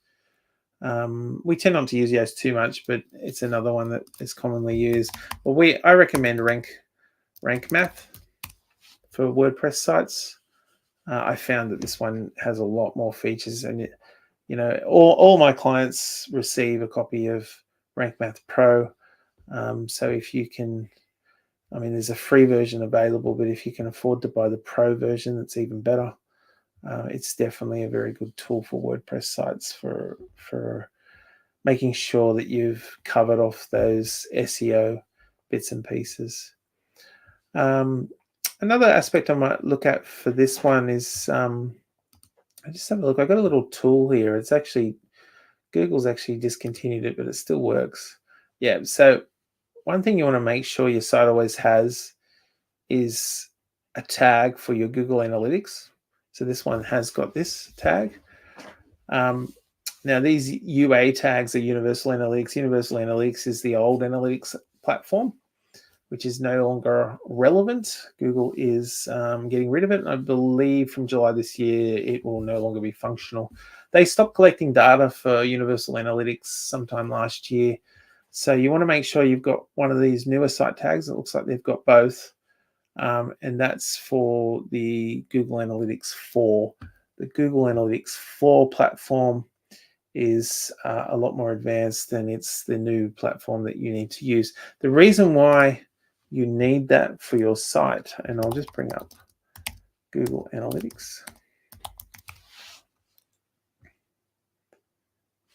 We tend not to use Yoast too much, but it's another one that is commonly used. Well, I recommend Rank Math for WordPress sites. I found that this one has a lot more features, and all my clients receive a copy of Rank Math Pro. So if you can, there's a free version available, but if you can afford to buy the Pro version, that's even better. It's definitely a very good tool for WordPress sites for making sure that you've covered off those SEO bits and pieces. Another aspect I might look at for this one is, I just have a look. I got a little tool here. It's actually, Google's actually discontinued it, but it still works. Yeah, so one thing you want to make sure your site always has is a tag for your Google Analytics. So this one has got this tag. Now these UA tags are Universal Analytics. Universal Analytics is the old analytics platform, which is no longer relevant. Google is getting rid of it. And I believe from July this year, it will no longer be functional. They stopped collecting data for Universal Analytics sometime last year. So you want to make sure you've got one of these newer site tags. It looks like they've got both. And that's for the Google Analytics 4. The Google Analytics 4 platform is a lot more advanced, and it's the new platform that you need to use. The reason why you need that for your site, and I'll just bring up Google Analytics.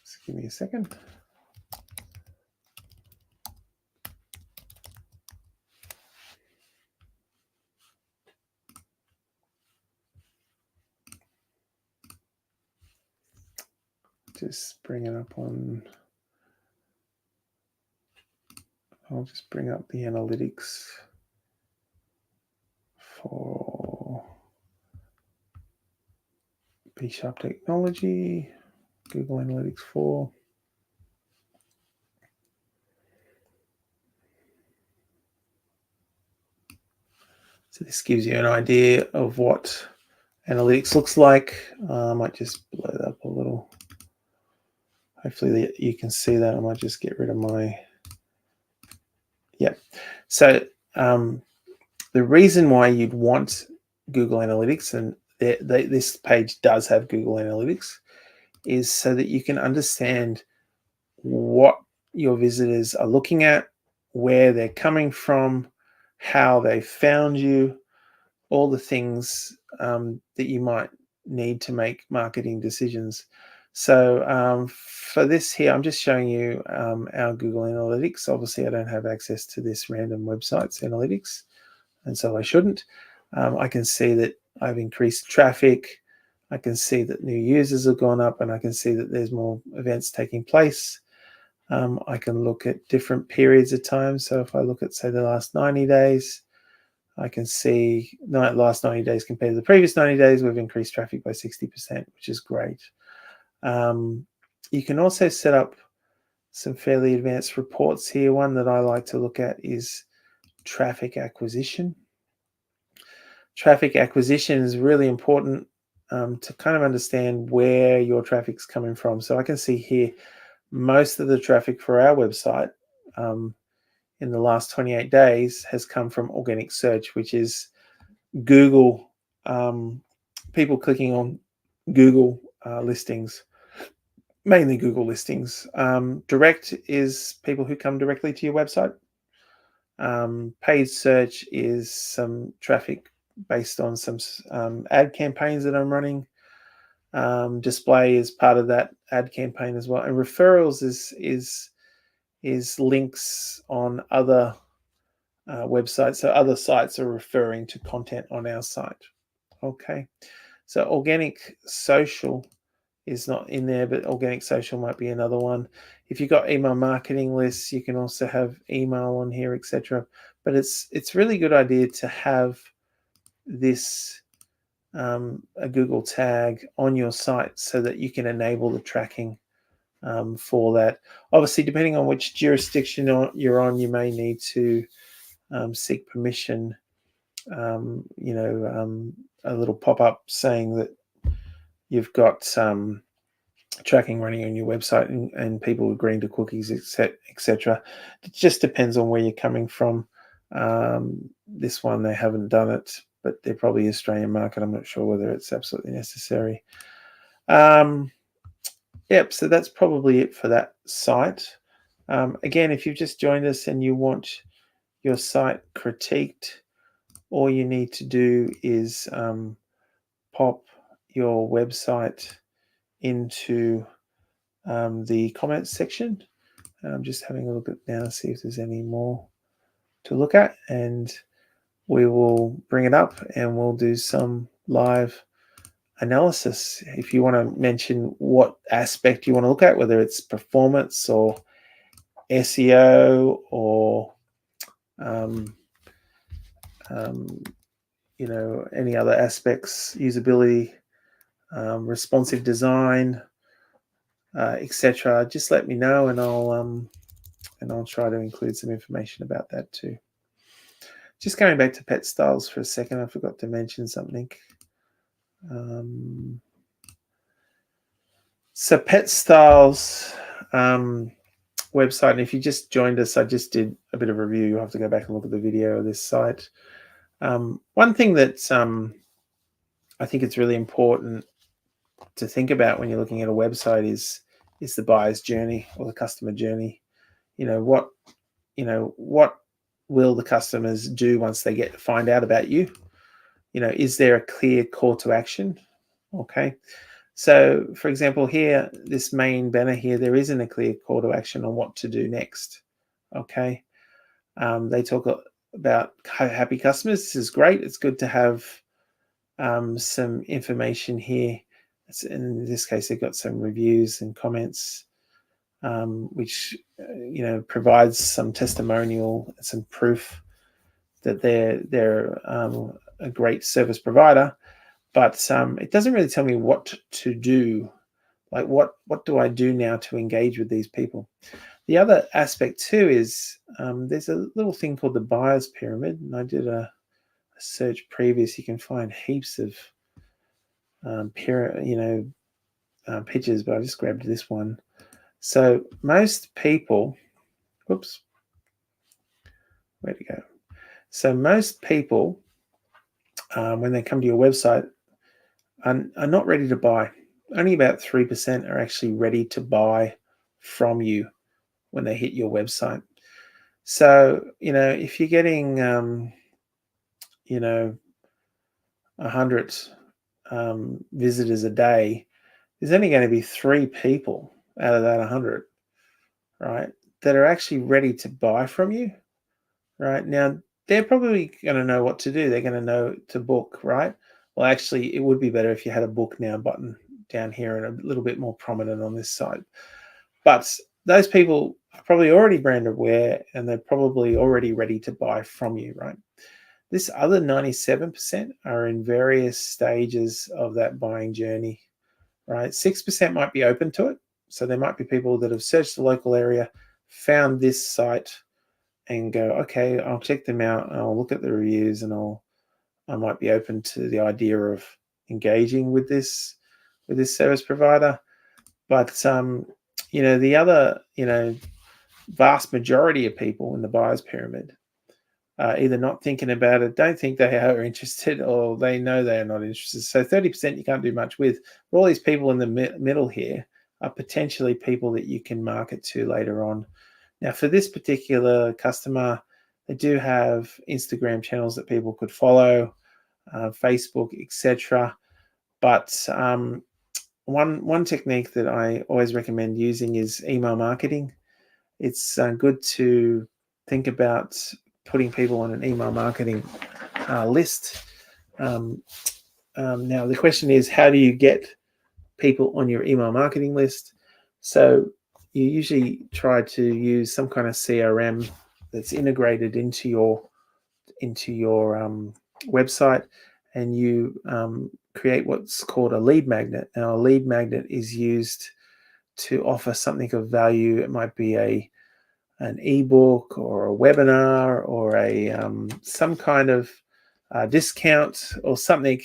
Just give me a second. Just bring it up on, I'll just bring up the analytics for B Sharp Technology, Google Analytics 4. So this gives you an idea of what analytics looks like. I might just blow it up a little. Hopefully you can see that. I might just get rid of my, So the reason why you'd want Google Analytics, and this page does have Google Analytics, is so that you can understand what your visitors are looking at, where they're coming from, how they found you, all the things that you might need to make marketing decisions. So for this here, I'm just showing you our Google Analytics. Obviously, I don't have access to this random website's analytics, and so I shouldn't. I can see that I've increased traffic. I can see that new users have gone up, and I can see that there's more events taking place. I can look at different periods of time. So if I look at, say, the last 90 days, I can see the last 90 days compared to the previous 90 days, we've increased traffic by 60%, which is great. You can also set up some fairly advanced reports here. One that I like to look at is traffic acquisition. Traffic acquisition is really important to kind of understand where your traffic's coming from. So I can see here most of the traffic for our website in the last 28 days has come from organic search, which is Google, people clicking on Google listings, mainly Google listings. Direct is people who come directly to your website. Paid search is some traffic based on some ad campaigns that I'm running. Display is part of that ad campaign as well. And referrals is links on other websites. So other sites are referring to content on our site. Okay. So organic social is not in there, but organic social might be another one. If you've got email marketing lists, you can also have email on here, etc. But it's really good idea to have this a Google tag on your site so that you can enable the tracking for that. Obviously, depending on which jurisdiction you're on, you may need to seek permission. A little pop-up saying that you've got tracking running on your website and people agreeing to cookies, etc. It just depends on where you're coming from. This one, they haven't done it, but they're probably Australian market. I'm not sure whether it's absolutely necessary. Yep, so that's probably it for that site. Again, if you've just joined us and you want your site critiqued, all you need to do is pop your website into the comments section. I'm just having a look at now, see if there's any more to look at, and we will bring it up and we'll do some live analysis. If you want to mention what aspect you want to look at, whether it's performance or SEO or any other aspects, usability, responsive design, etc., just let me know, and I'll try to include some information about that too. Just going back to Pet Styles for a second, I forgot to mention something. So Pet Styles website, and if you just joined us, I just did a bit of a review. You'll have to go back and look at the video of this site. One thing that I think it's really important to think about when you're looking at a website is the buyer's journey or the customer journey. What will the customers do once they find out about you? Is there a clear call to action? Okay. So, for example, here, this main banner here, there isn't a clear call to action on what to do next. Okay. They talk about happy customers. This is great. It's good to have some information here. In this case, they've got some reviews and comments, which provides some testimonial, some proof that they're a great service provider. But it doesn't really tell me what to do. Like what do I do now to engage with these people? The other aspect too is there's a little thing called the buyer's pyramid, and I did a search previous. You can find heaps of pictures, but I just grabbed this one. So most people, whoops, where'd it go? So most people, when they come to your website, are not ready to buy. Only about 3% are actually ready to buy from you when they hit your website. So, if you're getting, 100 visitors a day, there's only going to be 3 people out of that 100, right, that are actually ready to buy from you, right? Now, they're probably going to know what to do. They're going to know to book, right? Well, actually, it would be better if you had a book now button down here and a little bit more prominent on this side. But those people are probably already brand aware and they're probably already ready to buy from you, right? This other 97% are in various stages of that buying journey, right? 6% might be open to it. So there might be people that have searched the local area, found this site, and go, okay, I'll check them out. And I'll look at the reviews, and I might be open to the idea of engaging with this service provider. But the other vast majority of people in the buyer's pyramid either not thinking about it, don't think they are interested, or they know they are not interested. So 30% you can't do much with. But all these people in the middle here are potentially people that you can market to later on. Now, for this particular customer, they do have Instagram channels that people could follow, Facebook, etc. But one technique that I always recommend using is email marketing. It's good to think about putting people on an email marketing list. Now, the question is, how do you get people on your email marketing list? So you usually try to use some kind of CRM that's integrated into your website, and you create what's called a lead magnet. Now, a lead magnet is used to offer something of value. It might be an ebook or a webinar or a some kind of discount or something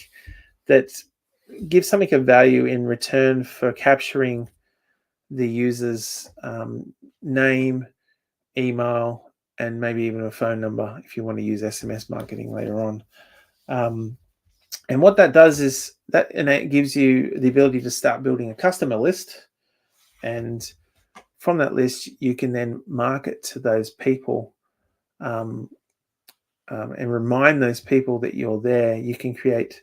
that gives something of value in return for capturing the user's name, email, and maybe even a phone number if you want to use SMS marketing later on. And what that does is it gives you the ability to start building a customer list, and from that list you can then market to those people and remind those people that you're there. You can create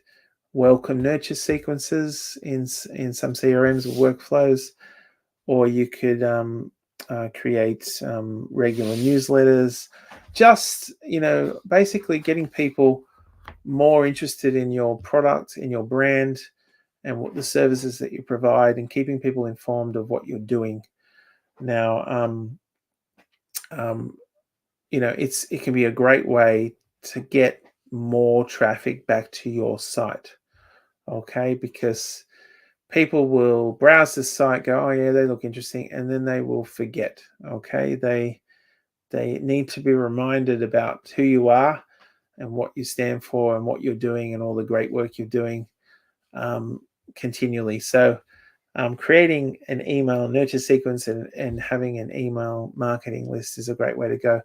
welcome nurture sequences in some CRMs or workflows, or you could create regular newsletters. Just basically getting people more interested in your product, in your brand, and what the services that you provide, and keeping people informed of what you're doing. Now, it can be a great way to get more traffic back to your site, okay? Because people will browse the site, go, oh yeah, they look interesting, and then they will forget, okay? They need to be reminded about who you are and what you stand for and what you're doing and all the great work you're doing continually. So creating an email nurture sequence and having an email marketing list is a great way to go.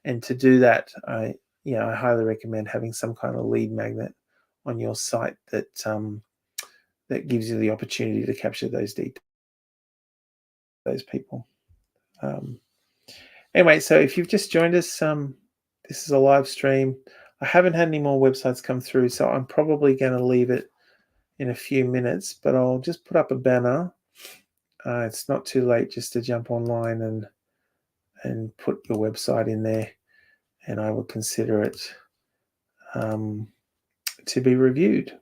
And to do that, I highly recommend having some kind of lead magnet on your site that gives you the opportunity to capture those people. Anyway, so if you've just joined us, this is a live stream. I haven't had any more websites come through, so I'm probably going to leave it in a few minutes, but I'll just put up a banner. It's not too late just to jump online and put your website in there, and I would consider it to be reviewed.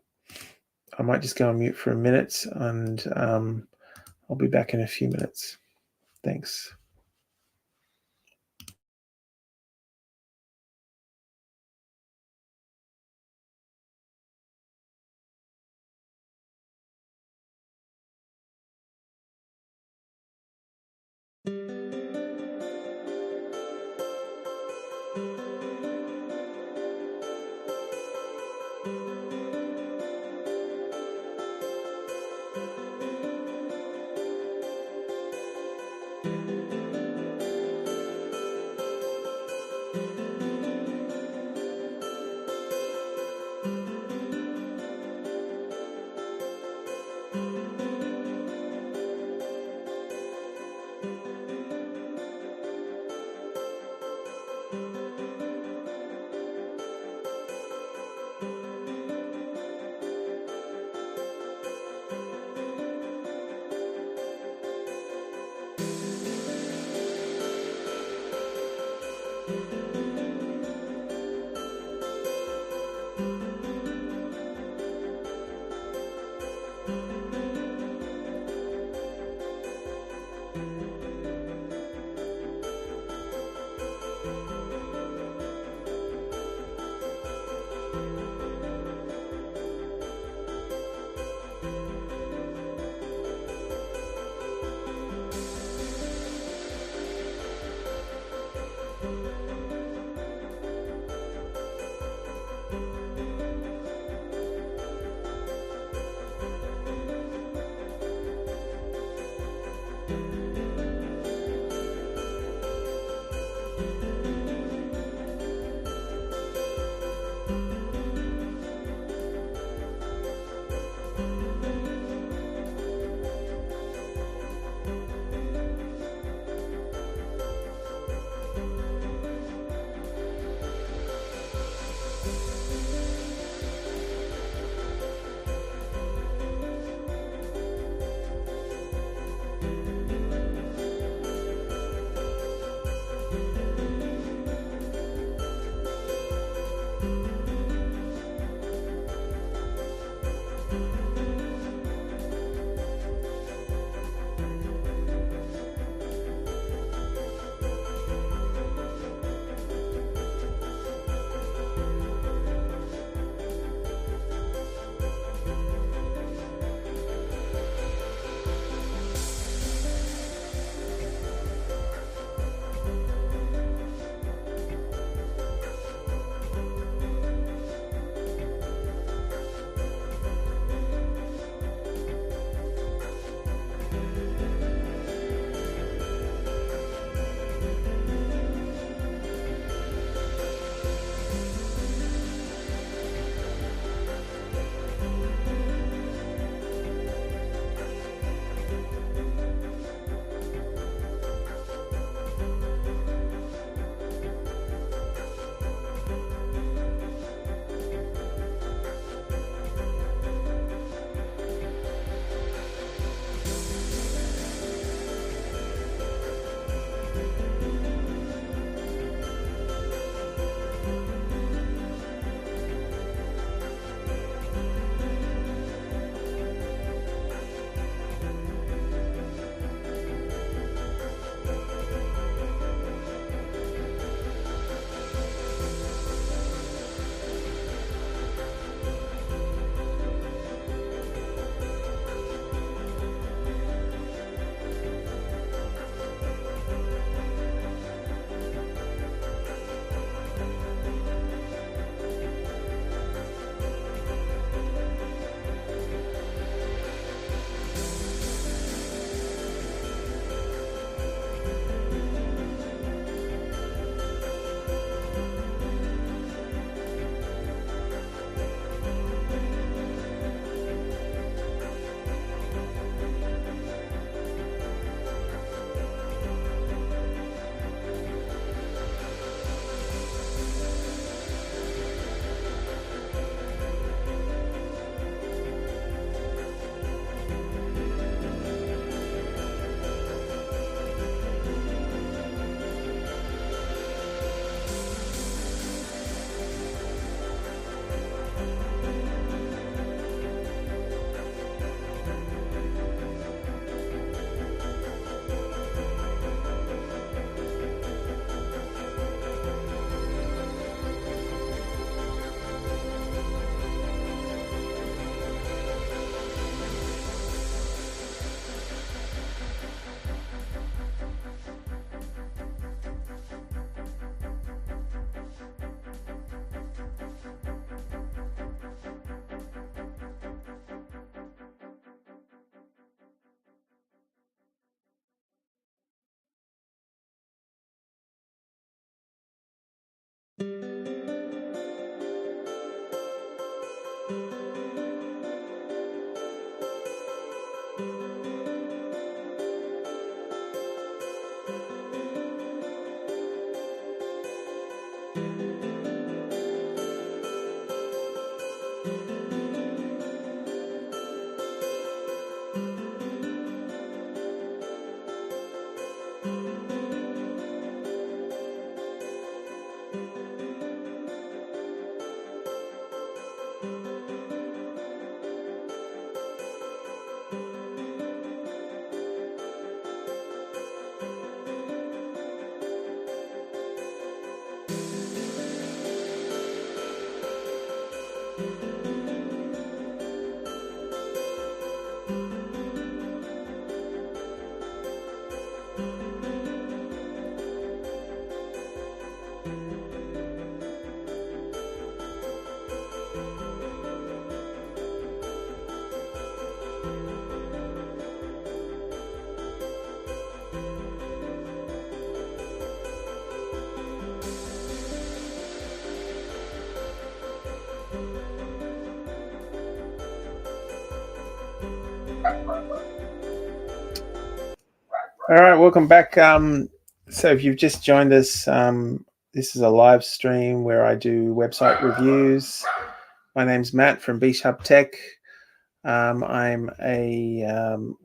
I might just go on mute for a minute, and I'll be back in a few minutes. Thanks. All right, welcome back. So if you've just joined us, this is a live stream where I do website reviews. My name's Matt from B-Sharp Tech. I'm a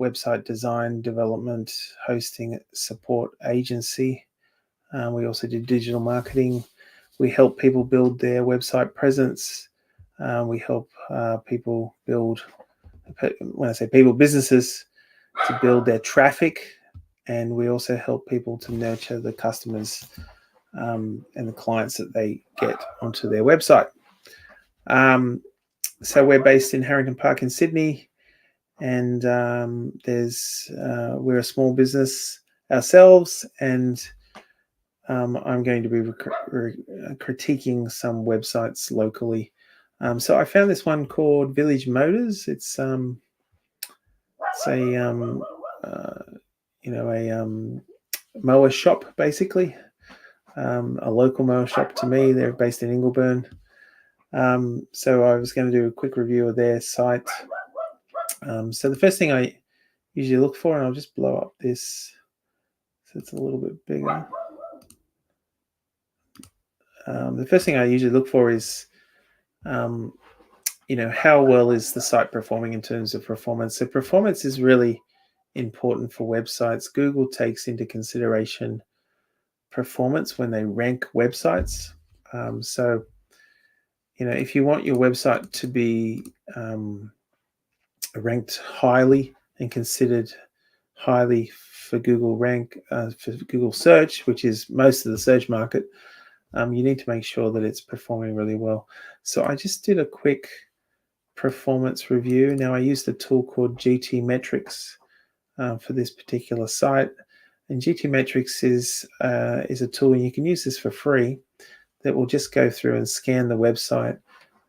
website design, development, hosting, support agency. We also do digital marketing. We help people build their website presence. We help people build, when I say people, businesses, to build their traffic. And we also help people to nurture the customers and the clients that they get onto their website. So we're based in Harrington Park in Sydney, and we're a small business ourselves, and I'm going to be critiquing some websites locally. So I found this one called Village Motors. It's a mower shop, basically, a local mower shop to me. They're based in Ingleburn. So I was going to do a quick review of their site. So the first thing I usually look for, and I'll just blow up this so it's a little bit bigger. The first thing I usually look for is, how well is the site performing in terms of performance? So performance is really important for websites. Google takes into consideration performance when they rank websites. So if you want your website to be ranked highly and considered highly for Google for Google search, which is most of the search market, you need to make sure that it's performing really well. So I just did a quick performance review. Now I used a tool called GTmetrix for this particular site, and GTmetrix is a tool, and you can use this for free, that will just go through and scan the website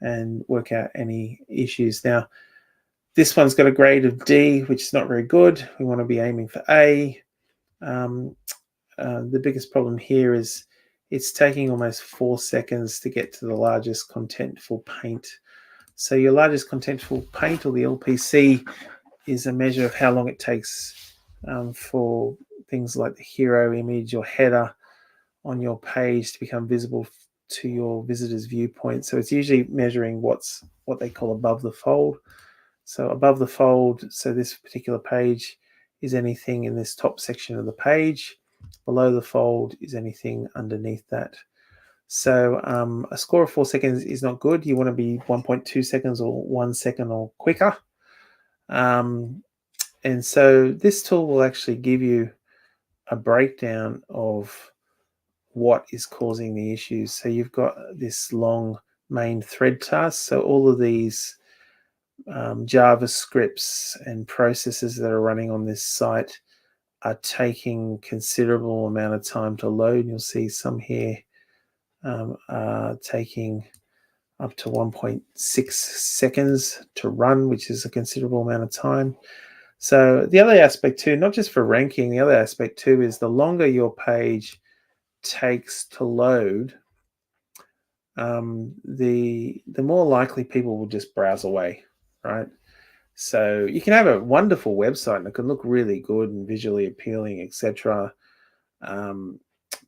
and work out any issues. Now, this one's got a grade of D, which is not very good. We want to be aiming for A. The biggest problem here is it's taking almost 4 seconds to get to the largest contentful paint. So your largest contentful paint, or the LPC, is a measure of how long it takes for things like the hero image or header on your page to become visible to your visitor's viewpoint. So it's usually measuring what they call above the fold. So above the fold, so this particular page is anything in this top section of the page. Below the fold is anything underneath that. So a score of 4 seconds is not good. You want to be 1.2 seconds or 1 second or quicker. And so this tool will actually give you a breakdown of what is causing the issues. So you've got this long main thread task. So all of these JavaScripts and processes that are running on this site are taking considerable amount of time to load. You'll see some here are taking up to 1.6 seconds to run, which is a considerable amount of time. So the other aspect too, not just for ranking, the other aspect too is the longer your page takes to load, the more likely people will just browse away, right? So you can have a wonderful website and it can look really good and visually appealing, etc.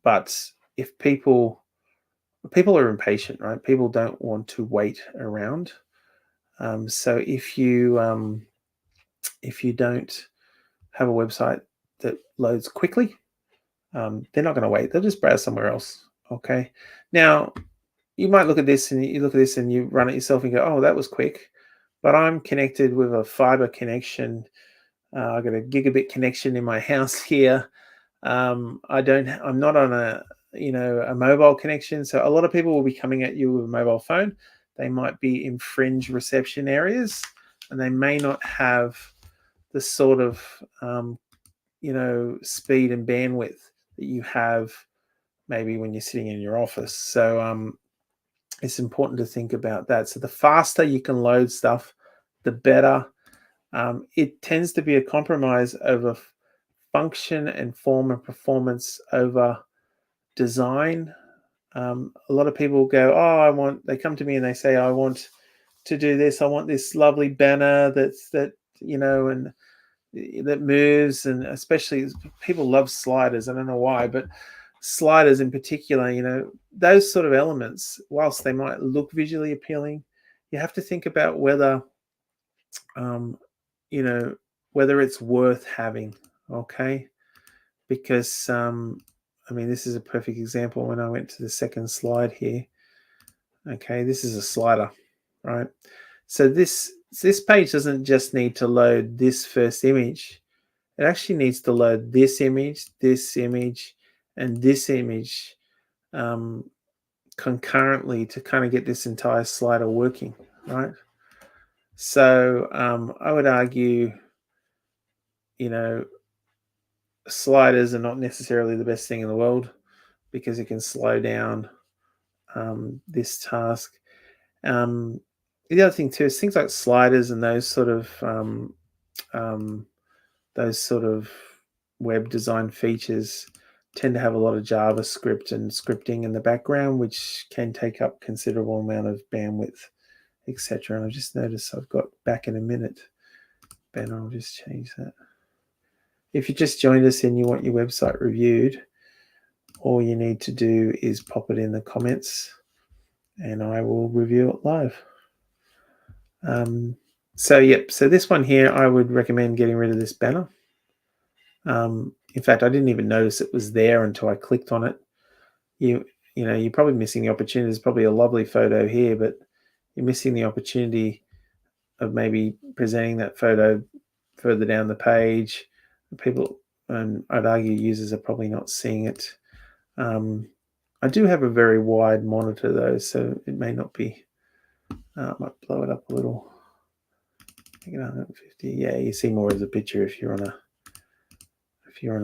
But if people are impatient, right? People don't want to wait around. So if you don't have a website that loads quickly, they're not going to wait. They'll just browse somewhere else. Okay. Now you might look at this and you run it yourself and go, "Oh, that was quick." But I'm connected with a fiber connection. I've got a gigabit connection in my house here. I'm not on a mobile connection. So a lot of people will be coming at you with a mobile phone. They might be in fringe reception areas, and they may not have the sort of speed and bandwidth that you have maybe when you're sitting in your office. So it's important to think about that. So the faster you can load stuff, the better. It tends to be a compromise over function and form and performance over design. A lot of people go, they come to me and they say, I want to do this. I want this lovely banner that and that moves, and especially people love sliders. I don't know why, but sliders in particular, those sort of elements, whilst they might look visually appealing, you have to think about whether, um, whether it's worth having. Okay, because this is a perfect example. When I went to the second slide here, okay, this is a slider, right? So this page doesn't just need to load this first image. It actually needs to load this image, and this image concurrently to kind of get this entire slider working, right? So I would argue, sliders are not necessarily the best thing in the world because it can slow down this task. The other thing too is things like sliders and those sort of web design features tend to have a lot of JavaScript and scripting in the background, which can take up considerable amount of bandwidth, etc. And I've just noticed I've got back in a minute. Ben, I'll just change that. If you just joined us and you want your website reviewed, all you need to do is pop it in the comments and I will review it live. So this one here, I would recommend getting rid of this banner. In fact, I didn't even notice it was there until I clicked on it. You're probably missing the opportunity. There's probably a lovely photo here, but you're missing the opportunity of maybe presenting that photo further down the page. People, and I'd argue users, are probably not seeing it. I do have a very wide monitor though, so it may not be. I might blow it up a little. Make it 150. Yeah, you see more of the picture if you're on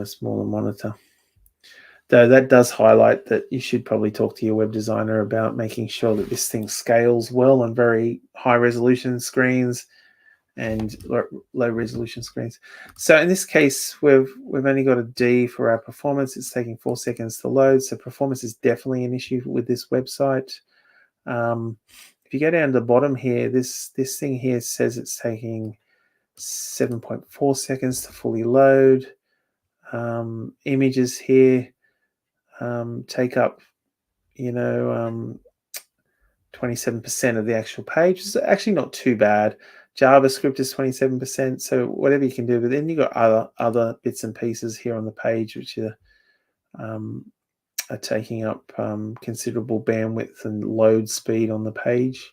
a smaller monitor. Though that does highlight that you should probably talk to your web designer about making sure that this thing scales well on very high resolution screens and low resolution screens. So in this case, we've only got a D for our performance. It's taking 4 seconds to load. So performance is definitely an issue with this website. If you go down to the bottom here, this thing here says it's taking 7.4 seconds to fully load. Images here take up, 27% of the actual page. It's actually not too bad. JavaScript is 27%, so whatever you can do. But then you've got other bits and pieces here on the page which are taking up considerable bandwidth and load speed on the page.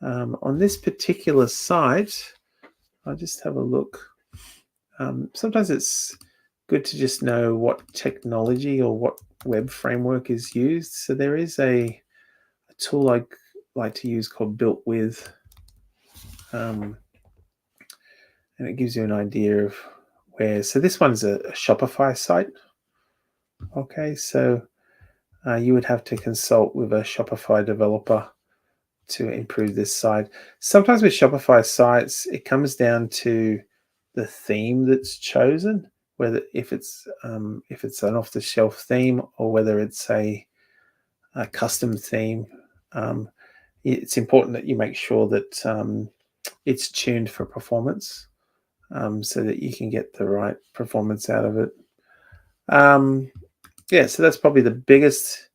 On this particular site, I'll just have a look. Sometimes it's good to just know what technology or what web framework is used. So there is a tool I like to use called Built With, and it gives you an idea of where. So this one's a Shopify site. Okay, so you would have to consult with a Shopify developer to improve this site. Sometimes with Shopify sites, it comes down to the theme that's chosen, whether if it's an off-the-shelf theme or whether it's a custom theme. It's important that you make sure that it's tuned for performance, so that you can get the right performance out of it. So that's probably the biggest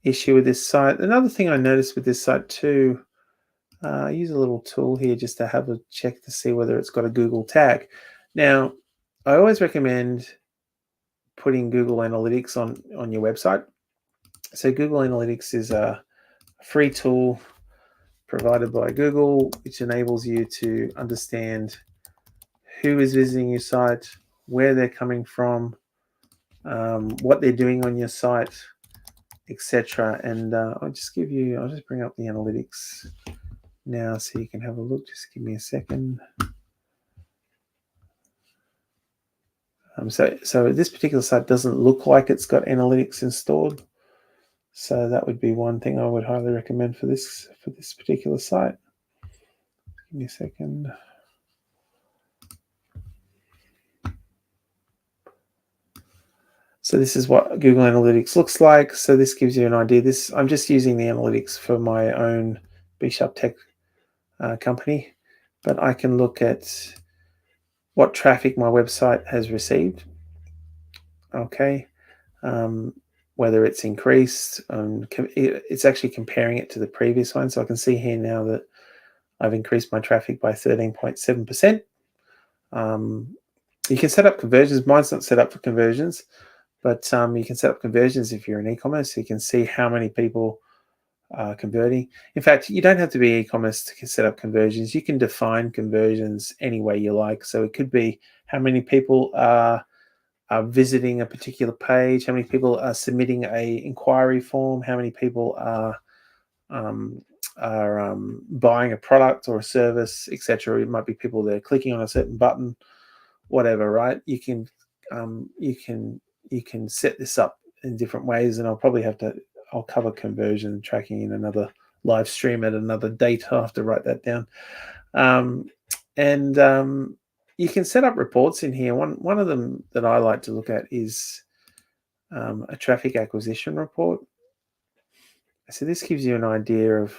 issue with this site. Another thing I noticed with this site too, I use a little tool here just to have a check to see whether it's got a Google tag. Now, I always recommend putting Google Analytics on your website. So Google Analytics is a free tool provided by Google, which enables you to understand who is visiting your site, where they're coming from, what they're doing on your site, etc. And I'll just bring up the analytics now so you can have a look. Just give me a second. So this particular site doesn't look like it's got analytics installed. So that would be one thing I would highly recommend for this particular site. Give me a second. So this is what Google Analytics looks like. So this gives you an idea. I'm just using the analytics for my own B Sharp Tech company, but I can look at what traffic my website has received. Okay, whether it's increased, it's actually comparing it to the previous one. So I can see here now that I've increased my traffic by 13.7%. You can set up conversions. Mine's not set up for conversions, but you can set up conversions if you're in e-commerce. So you can see how many people are converting. In fact, you don't have to be e-commerce to set up conversions. You can define conversions any way you like. So it could be how many people are visiting a particular page, how many people are submitting a inquiry form, how many people are buying a product or a service, etc. It might be people that are clicking on a certain button, whatever, right? You can set this up in different ways, and I'll cover conversion tracking in another live stream at another date. I'll have to write that down. You can set up reports in here. One of them that I like to look at is a traffic acquisition report. So this gives you an idea of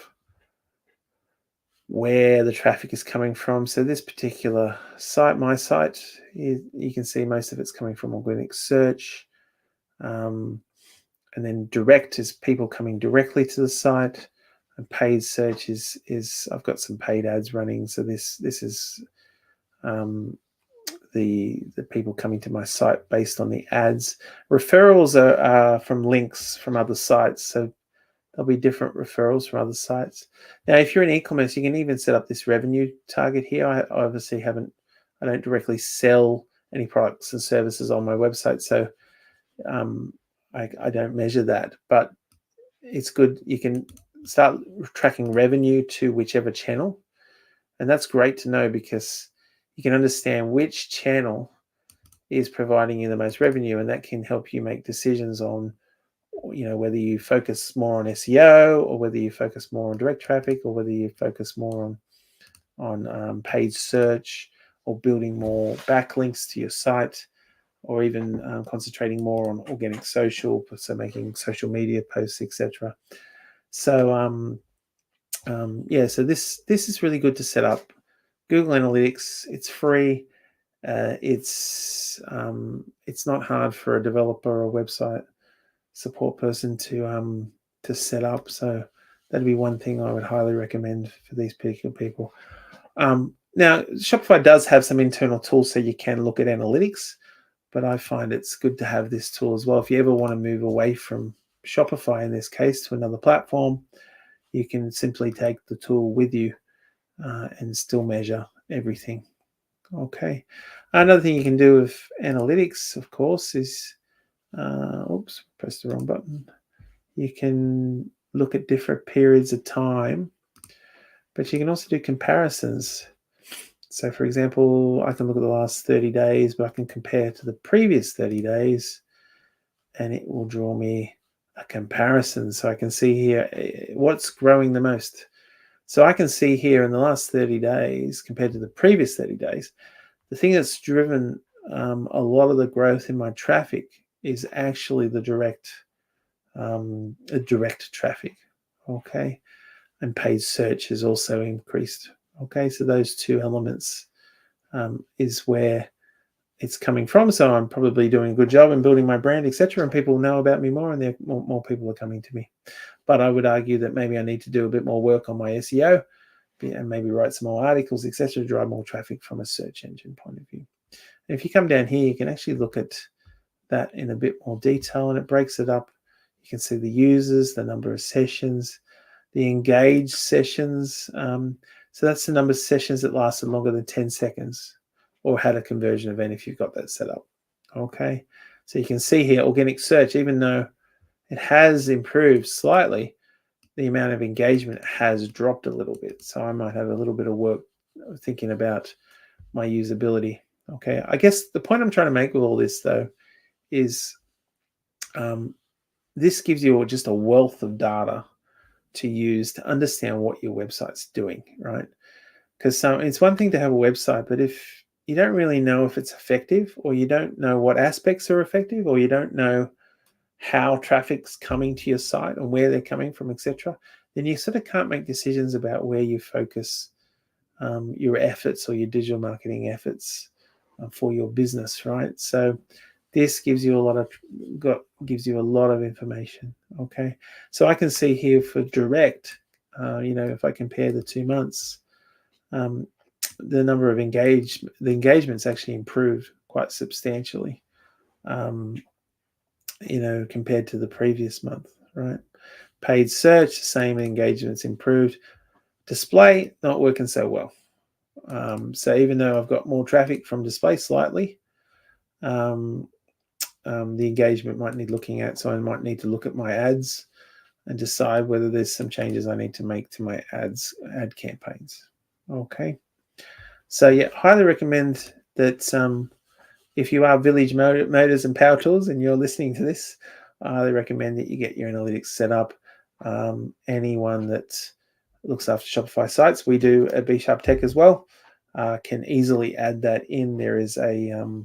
where the traffic is coming from. So this particular site, my site, you can see most of it's coming from organic search. And then direct is people coming directly to the site. And paid search is I've got some paid ads running. So this is the people coming to my site based on the ads. Referrals are from links from other sites. So there'll be different referrals from other sites. Now, if you're in e-commerce, you can even set up this revenue target here. I obviously I don't directly sell any products and services on my website, so I don't measure that, but it's good. You can start tracking revenue to whichever channel. And that's great to know because you can understand which channel is providing you the most revenue, and that can help you make decisions on whether you focus more on SEO or whether you focus more on direct traffic or whether you focus more on paid search or building more backlinks to your site, or even concentrating more on organic social, so making social media posts, etc. So so this is really good to set up. Google Analytics, it's free. It's not hard for a developer or a website support person to set up. So that'd be one thing I would highly recommend for these particular people. Now, Shopify does have some internal tools so you can look at analytics, but I find it's good to have this tool as well. If you ever want to move away from Shopify, in this case, to another platform, you can simply take the tool with you and still measure everything. Okay. Another thing you can do with analytics, of course, is oops, pressed the wrong button. You can look at different periods of time, but you can also do comparisons. So, for example, I can look at the last 30 days, but I can compare to the previous 30 days, and it will draw me a comparison. So I can see here what's growing the most. So I can see here in the last 30 days compared to the previous 30 days, the thing that's driven a lot of the growth in my traffic is actually the direct traffic. Okay. And paid search has also increased. Okay. So those two elements is where it's coming from. So I'm probably doing a good job in building my brand, etc. And people know about me more, and more people are coming to me. But I would argue that maybe I need to do a bit more work on my SEO and maybe write some more articles, etc., to drive more traffic from a search engine point of view. And if you come down here, you can actually look at that in a bit more detail, and it breaks it up. You can see the users, the number of sessions, the engaged sessions. So that's the number of sessions that lasted longer than 10 seconds or had a conversion event if you've got that set up. Okay. So you can see here, organic search, even though it has improved slightly, the amount of engagement has dropped a little bit. So I might have a little bit of work thinking about my usability. Okay. I guess the point I'm trying to make with all this, though, is this gives you just a wealth of data to use to understand what your website's doing, right? Because it's one thing to have a website, but if you don't really know if it's effective, or you don't know what aspects are effective, or you don't know how traffic's coming to your site and where they're coming from, etc., then you sort of can't make decisions about where you focus your efforts or your digital marketing efforts for your business, right? So this gives you a lot of information. Okay, so I can see here for direct, if I compare the 2 months, the number of engagements actually improved quite substantially, compared to the previous month, right? Paid search, same engagements improved. Display not working so well. So even though I've got more traffic from display slightly, the engagement might need looking at. So I might need to look at my ads and decide whether there's some changes I need to make to my ad campaigns. Okay. So yeah, highly recommend that if you are Village Motors and Power Tools and you're listening to this, I highly recommend that you get your analytics set up. Anyone that looks after Shopify sites, we do at B Sharp Tech as well, can easily add that in. There is a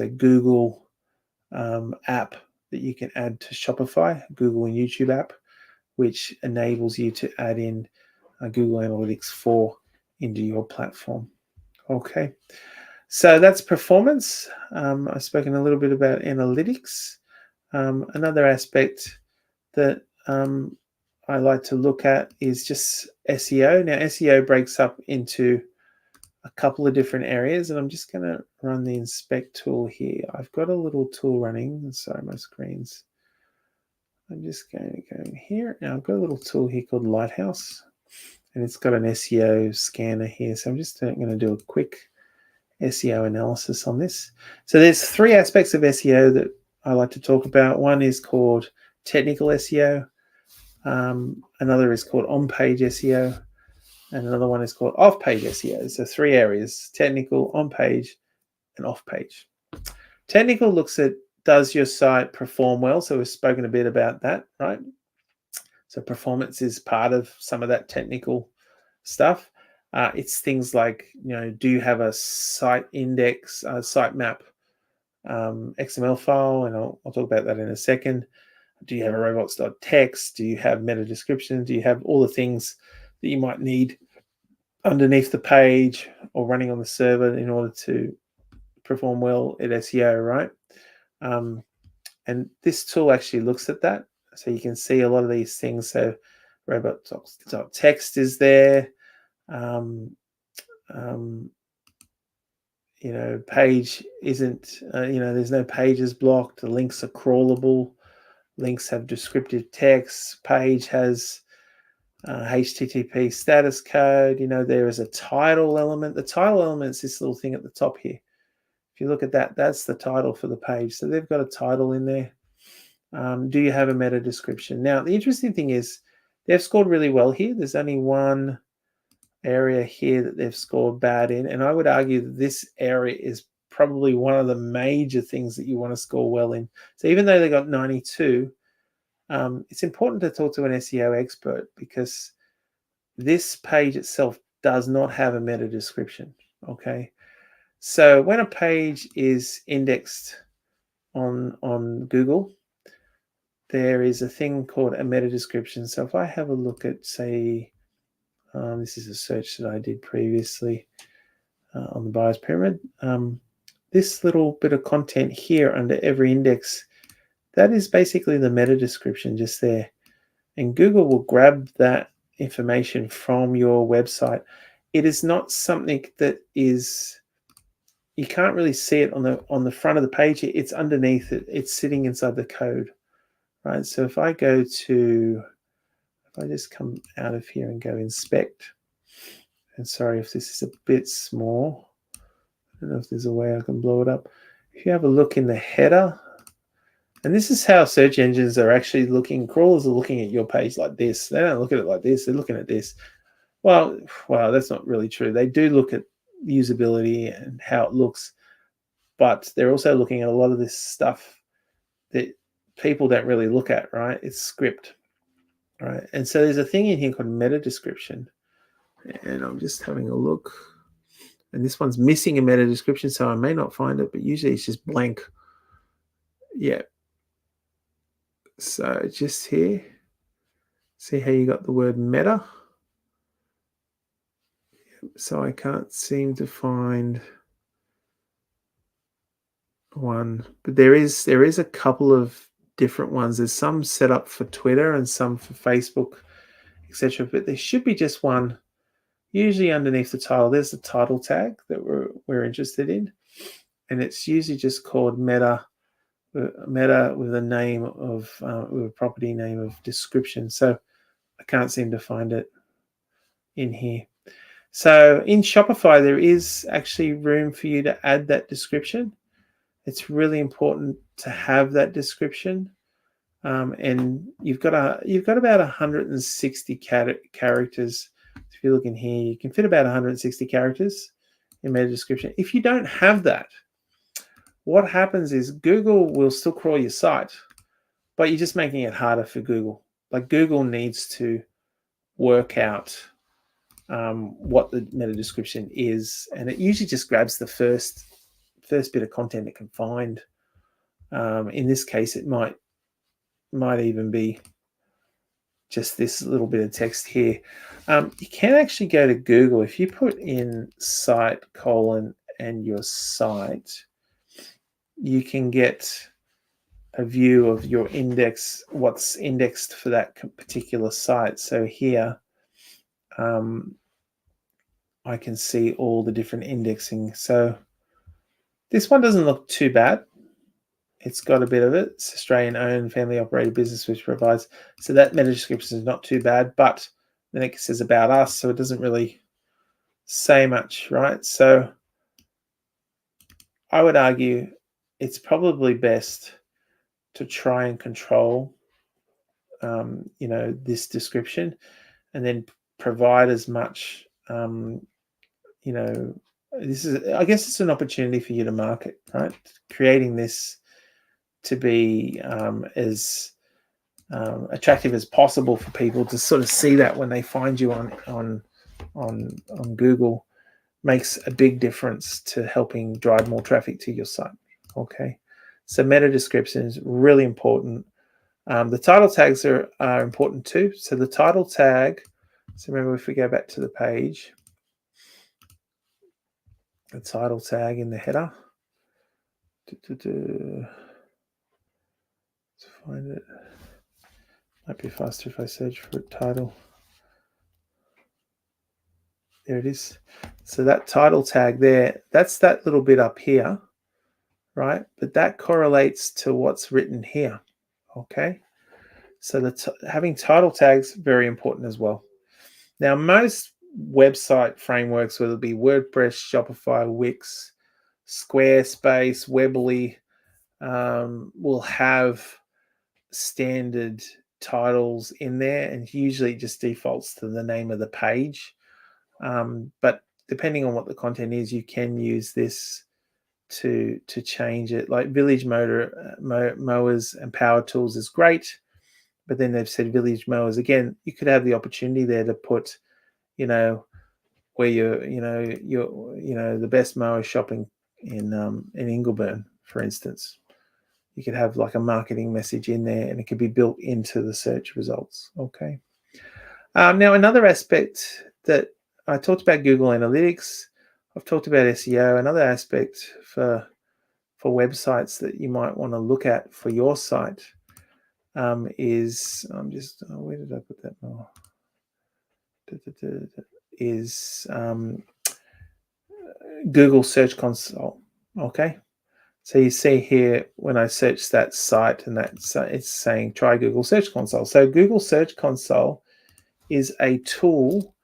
Google app that you can add to Shopify, Google and YouTube app, which enables you to add in Google Analytics 4 into your platform. Okay, so that's performance. I've spoken a little bit about analytics. Another aspect that I like to look at is just SEO. Now, SEO breaks up into a couple of different areas, and I'm just going to run the inspect tool here. I've got a little tool running. Sorry, my screen's. I'm just going to go in here. Now, I've got a little tool here called Lighthouse, and it's got an SEO scanner here. So I'm just going to do a quick SEO analysis on this. So there's 3 aspects of SEO that I like to talk about. One is called technical SEO. Another is called on-page SEO. And another one is called off-page SEO. So 3 areas: technical, on-page, and off-page. Technical looks at, does your site perform well? So we've spoken a bit about that, right? So performance is part of some of that technical stuff. It's things like, do you have a site index, sitemap XML file? And I'll talk about that in a second. Do you have a robots.txt? Do you have meta descriptions? Do you have all the things that you might need underneath the page or running on the server in order to perform well at SEO, right? And this tool actually looks at that. So you can see a lot of these things. So robots.txt is there. Page isn't, there's no pages blocked. The links are crawlable. Links have descriptive text. Page has HTTP status code. There is a title element. The title element is this little thing at the top here. If you look at that, that's the title for the page. So they've got a title in there. Do you have a meta description? Now, the interesting thing is they've scored really well here. There's only one area here that they've scored bad in. And I would argue that this area is probably one of the major things that you want to score well in. So even though they got 92, it's important to talk to an SEO expert, because this page itself does not have a meta description. Okay. So when a page is indexed on Google, there is a thing called a meta description. So if I have a look at, say, this is a search that I did previously on the buyer's pyramid. This little bit of content here under every index, that is basically the meta description just there. And Google will grab that information from your website. It is not something that is, you can't really see it on the front of the page. It's underneath it. It's sitting inside the code, right? So if I just come out of here and go inspect, and sorry if this is a bit small. I don't know if there's a way I can blow it up. If you have a look in the header, and this is how search engines are actually looking. Crawlers are looking at your page like this. They don't look at it like this. They're looking at this. Well, that's not really true. They do look at usability and how it looks, but they're also looking at a lot of this stuff that people don't really look at, right? It's script, right? And so there's a thing in here called meta description. And I'm just having a look. And this one's missing a meta description, so I may not find it, but usually it's just blank. Yeah. So just here, see how you got the word meta? So I can't seem to find one, but there is a couple of different ones. There's some set up for Twitter and some for Facebook, etc. But there should be just one. Usually underneath the title, there's the title tag that we're interested in, and it's usually just called Meta with a name of with a property name of description. So I can't seem to find it in here. So in Shopify, there is actually room for you to add that description. It's really important to have that description, and you've got about 160 characters. If you look in here, you can fit about 160 characters in meta description. If you don't have that, what happens is Google will still crawl your site, but you're just making it harder for Google. Like Google needs to work out what the meta description is, and it usually just grabs the first bit of content it can find. In this case, it might even be just this little bit of text here. You can actually go to Google if you put in site : and your site. You can get a view of your index, what's indexed for that particular site. So here, I can see all the different indexing. So this one doesn't look too bad. It's got a bit of it. It's Australian-owned, family-operated business which provides. So that meta description is not too bad, but then it says about us, so it doesn't really say much, right? So I would argue it's probably best to try and control, this description, and then provide as much, this is, I guess it's an opportunity for you to market, right? Creating this to be as attractive as possible for people to sort of see that when they find you on Google makes a big difference to helping drive more traffic to your site. Okay, so meta description is really important. The title tags are important too. So the title tag, so remember if we go back to the page, the title tag in the header. Let's find it. Might be faster if I search for a title. There it is. So that title tag there, that's that little bit up here, right? But that correlates to what's written here, okay? So having title tags, very important as well. Now, most website frameworks, whether it be WordPress, Shopify, Wix, Squarespace, Weebly, will have standard titles in there, and usually it just defaults to the name of the page. But depending on what the content is, you can use this to change it. Like Village Mowers and Power Tools is great, but then they've said Village Mowers again. You could have the opportunity there to put, where you're the best mower shopping in Ingleburn, for instance. You could have like a marketing message in there, and it could be built into the search results. Okay. Now another aspect that I talked about Google Analytics. I've talked about SEO. Another aspect for websites that you might want to look at for your site is where did I put that now? Is Google Search Console. Okay, so you see here when I search that site, and it's saying try Google Search Console. So Google Search Console is a tool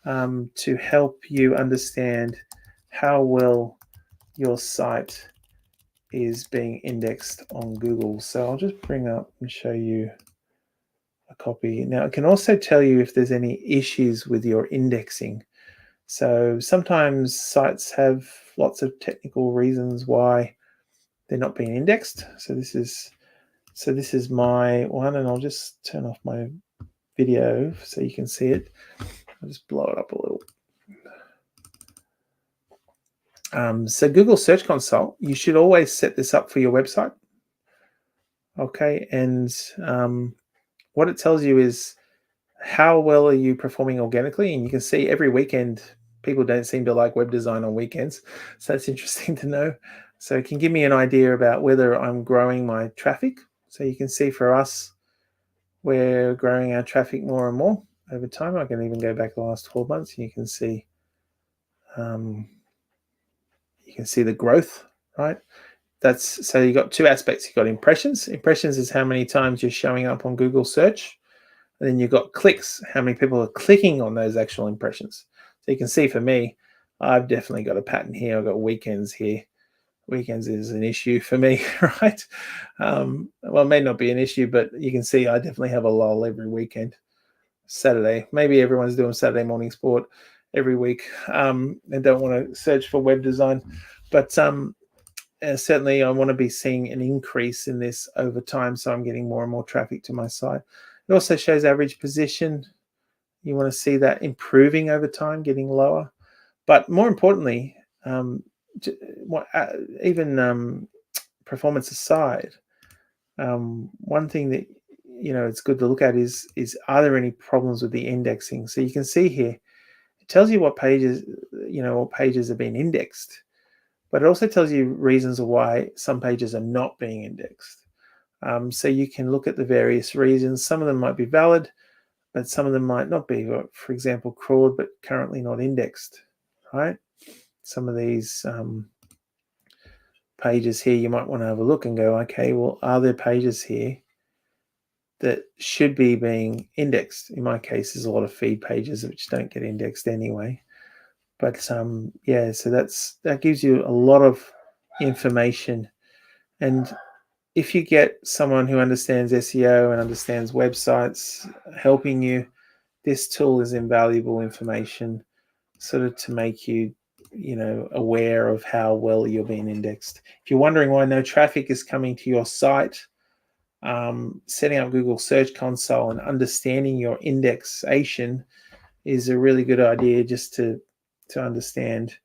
to help you understand how well your site is being indexed on Google. So I'll just bring up and show you a copy. Now, it can also tell you if there's any issues with your indexing. So sometimes sites have lots of technical reasons why they're not being indexed. So this is my one, and I'll just turn off my video so you can see it. I'll just blow it up a little. So Google Search Console, you should always set this up for your website. Okay, and what it tells you is how well are you performing organically, and you can see every weekend people don't seem to like web design on weekends, so that's interesting to know. So it can give me an idea about whether I'm growing my traffic. So you can see for us, we're growing our traffic more and more over time. I can even go back the last 12 months and you can see the growth, right? That's so you got two aspects. You've got impressions. Impressions is how many times you're showing up on Google search. And then you've got clicks, how many people are clicking on those actual impressions. So you can see for me, I've definitely got a pattern here. I've got weekends here. Weekends is an issue for me, right? Well, it may not be an issue, but you can see I definitely have a lull every weekend. Saturday, maybe everyone's doing Saturday morning sport every week and don't want to search for web design. But certainly I want to be seeing an increase in this over time, so I'm getting more and more traffic to my site. It also shows average position. You want to see that improving over time, getting lower. But more importantly, even performance aside, one thing that it's good to look at is are there any problems with the indexing? So you can see here, it tells you what pages have been indexed, but it also tells you reasons why some pages are not being indexed. So you can look at the various reasons. Some of them might be valid, but some of them might not be. For example, crawled but currently not indexed, right? Some of these pages here, you might want to have a look and go, okay, well, are there pages here that should be being indexed? In my case, there's a lot of feed pages which don't get indexed anyway. But yeah, so that gives you a lot of information. And if you get someone who understands SEO and understands websites helping you, this tool is invaluable information sort of to make you aware of how well you're being indexed. If you're wondering why no traffic is coming to your site, setting up Google Search Console and understanding your indexation is a really good idea, just to understand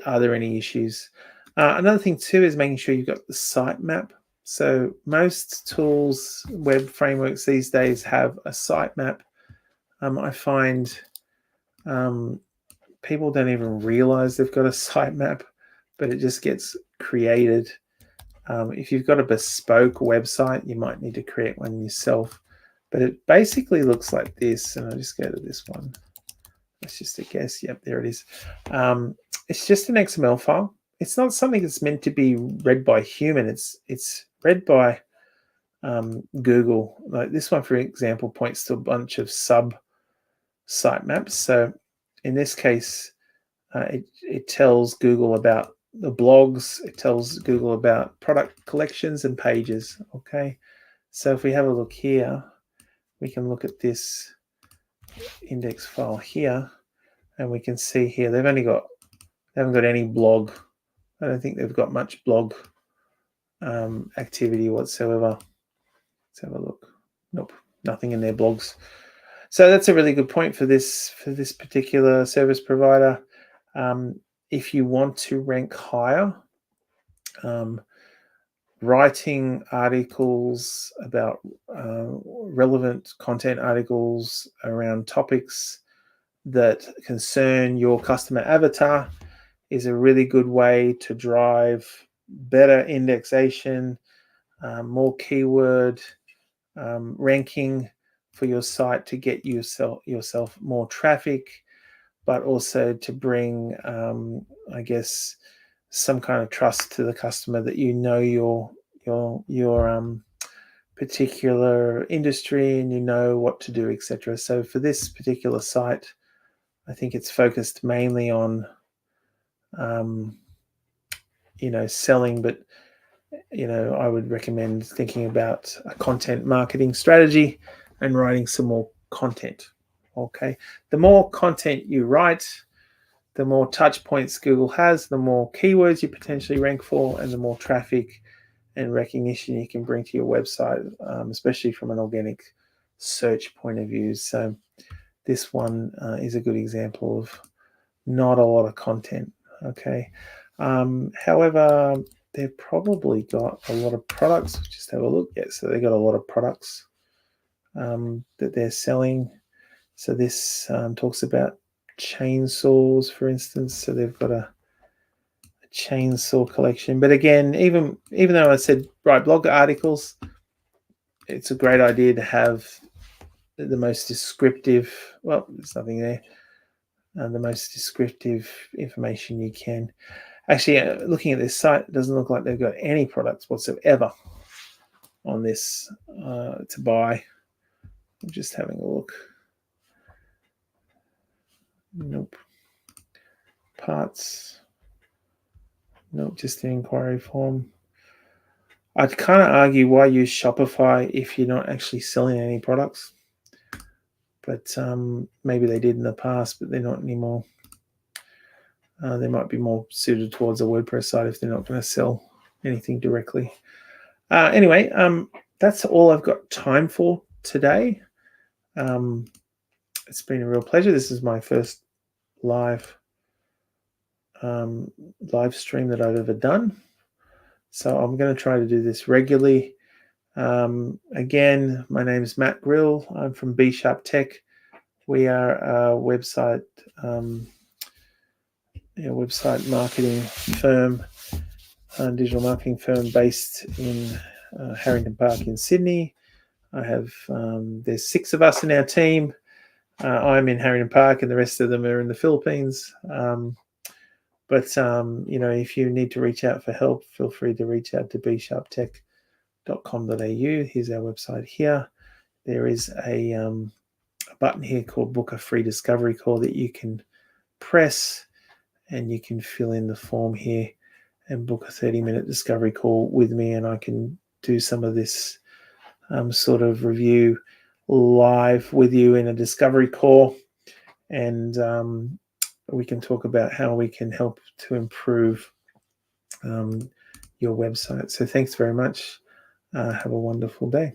are there any issues. Another thing too is making sure you've got the sitemap. So most tools, web frameworks these days have a sitemap. I find people don't even realize they've got a sitemap, but it just gets created. If you've got a bespoke website, you might need to create one yourself. But it basically looks like this, and I'll just go to this one. That's just a guess. Yep, there it is. It's just an XML file. It's not something that's meant to be read by human. It's read by Google. Like this one, for example, points to a bunch of sub sitemaps. So in this case, it tells Google about the blogs. It tells Google about product collections and pages. Okay, so if we have a look here, we can look at this index file here, and we can see here they haven't got any blog. I don't think they've got much blog activity whatsoever. Let's have a look. Nope, nothing in their blogs. So that's a really good point for this particular service provider. If you want to rank higher, writing articles about relevant content, articles around topics that concern your customer avatar is a really good way to drive better indexation, more keyword ranking for your site to get yourself more traffic, but also to bring, I guess, some kind of trust to the customer that your particular industry and you know what to do, etc. So for this particular site, I think it's focused mainly on selling, but I would recommend thinking about a content marketing strategy and writing some more content. Okay, the more content you write, the more touch points Google has, the more keywords you potentially rank for, and the more traffic and recognition you can bring to your website, especially from an organic search point of view. So this one is a good example of not a lot of content. Okay, however, they've probably got a lot of products. Just have a look. Yeah, so they got a lot of products that they're selling. So this talks about chainsaws, for instance. So they've got a chainsaw collection. But again, even though I said write blog articles, it's a great idea to have the most descriptive, well, there's nothing there, the most descriptive information you can. Actually, looking at this site, it doesn't look like they've got any products whatsoever on this to buy. I'm just having a look. Nope. Parts. Nope, just the inquiry form. I'd kind of argue why use Shopify if you're not actually selling any products. But maybe they did in the past, but they're not anymore. They might be more suited towards a WordPress site if they're not going to sell anything directly. Anyway, that's all I've got time for today. It's been a real pleasure. This is my first live stream that I've ever done. So I'm going to try to do this regularly. Again, my name is Matt Grill. I'm from B Sharp Tech. We are a website marketing firm, digital marketing firm based in Harrington Park in Sydney. I have there's 6 of us in our team. I'm in Harrington Park, and the rest of them are in the Philippines. But if you need to reach out for help, feel free to reach out to bsharptech.com.au. Here's our website here. There is a button here called Book a Free Discovery Call that you can press, and you can fill in the form here and book a 30-minute discovery call with me, and I can do some of this sort of review live with you in a discovery call, and we can talk about how we can help to improve your website. So thanks very much. Have a wonderful day.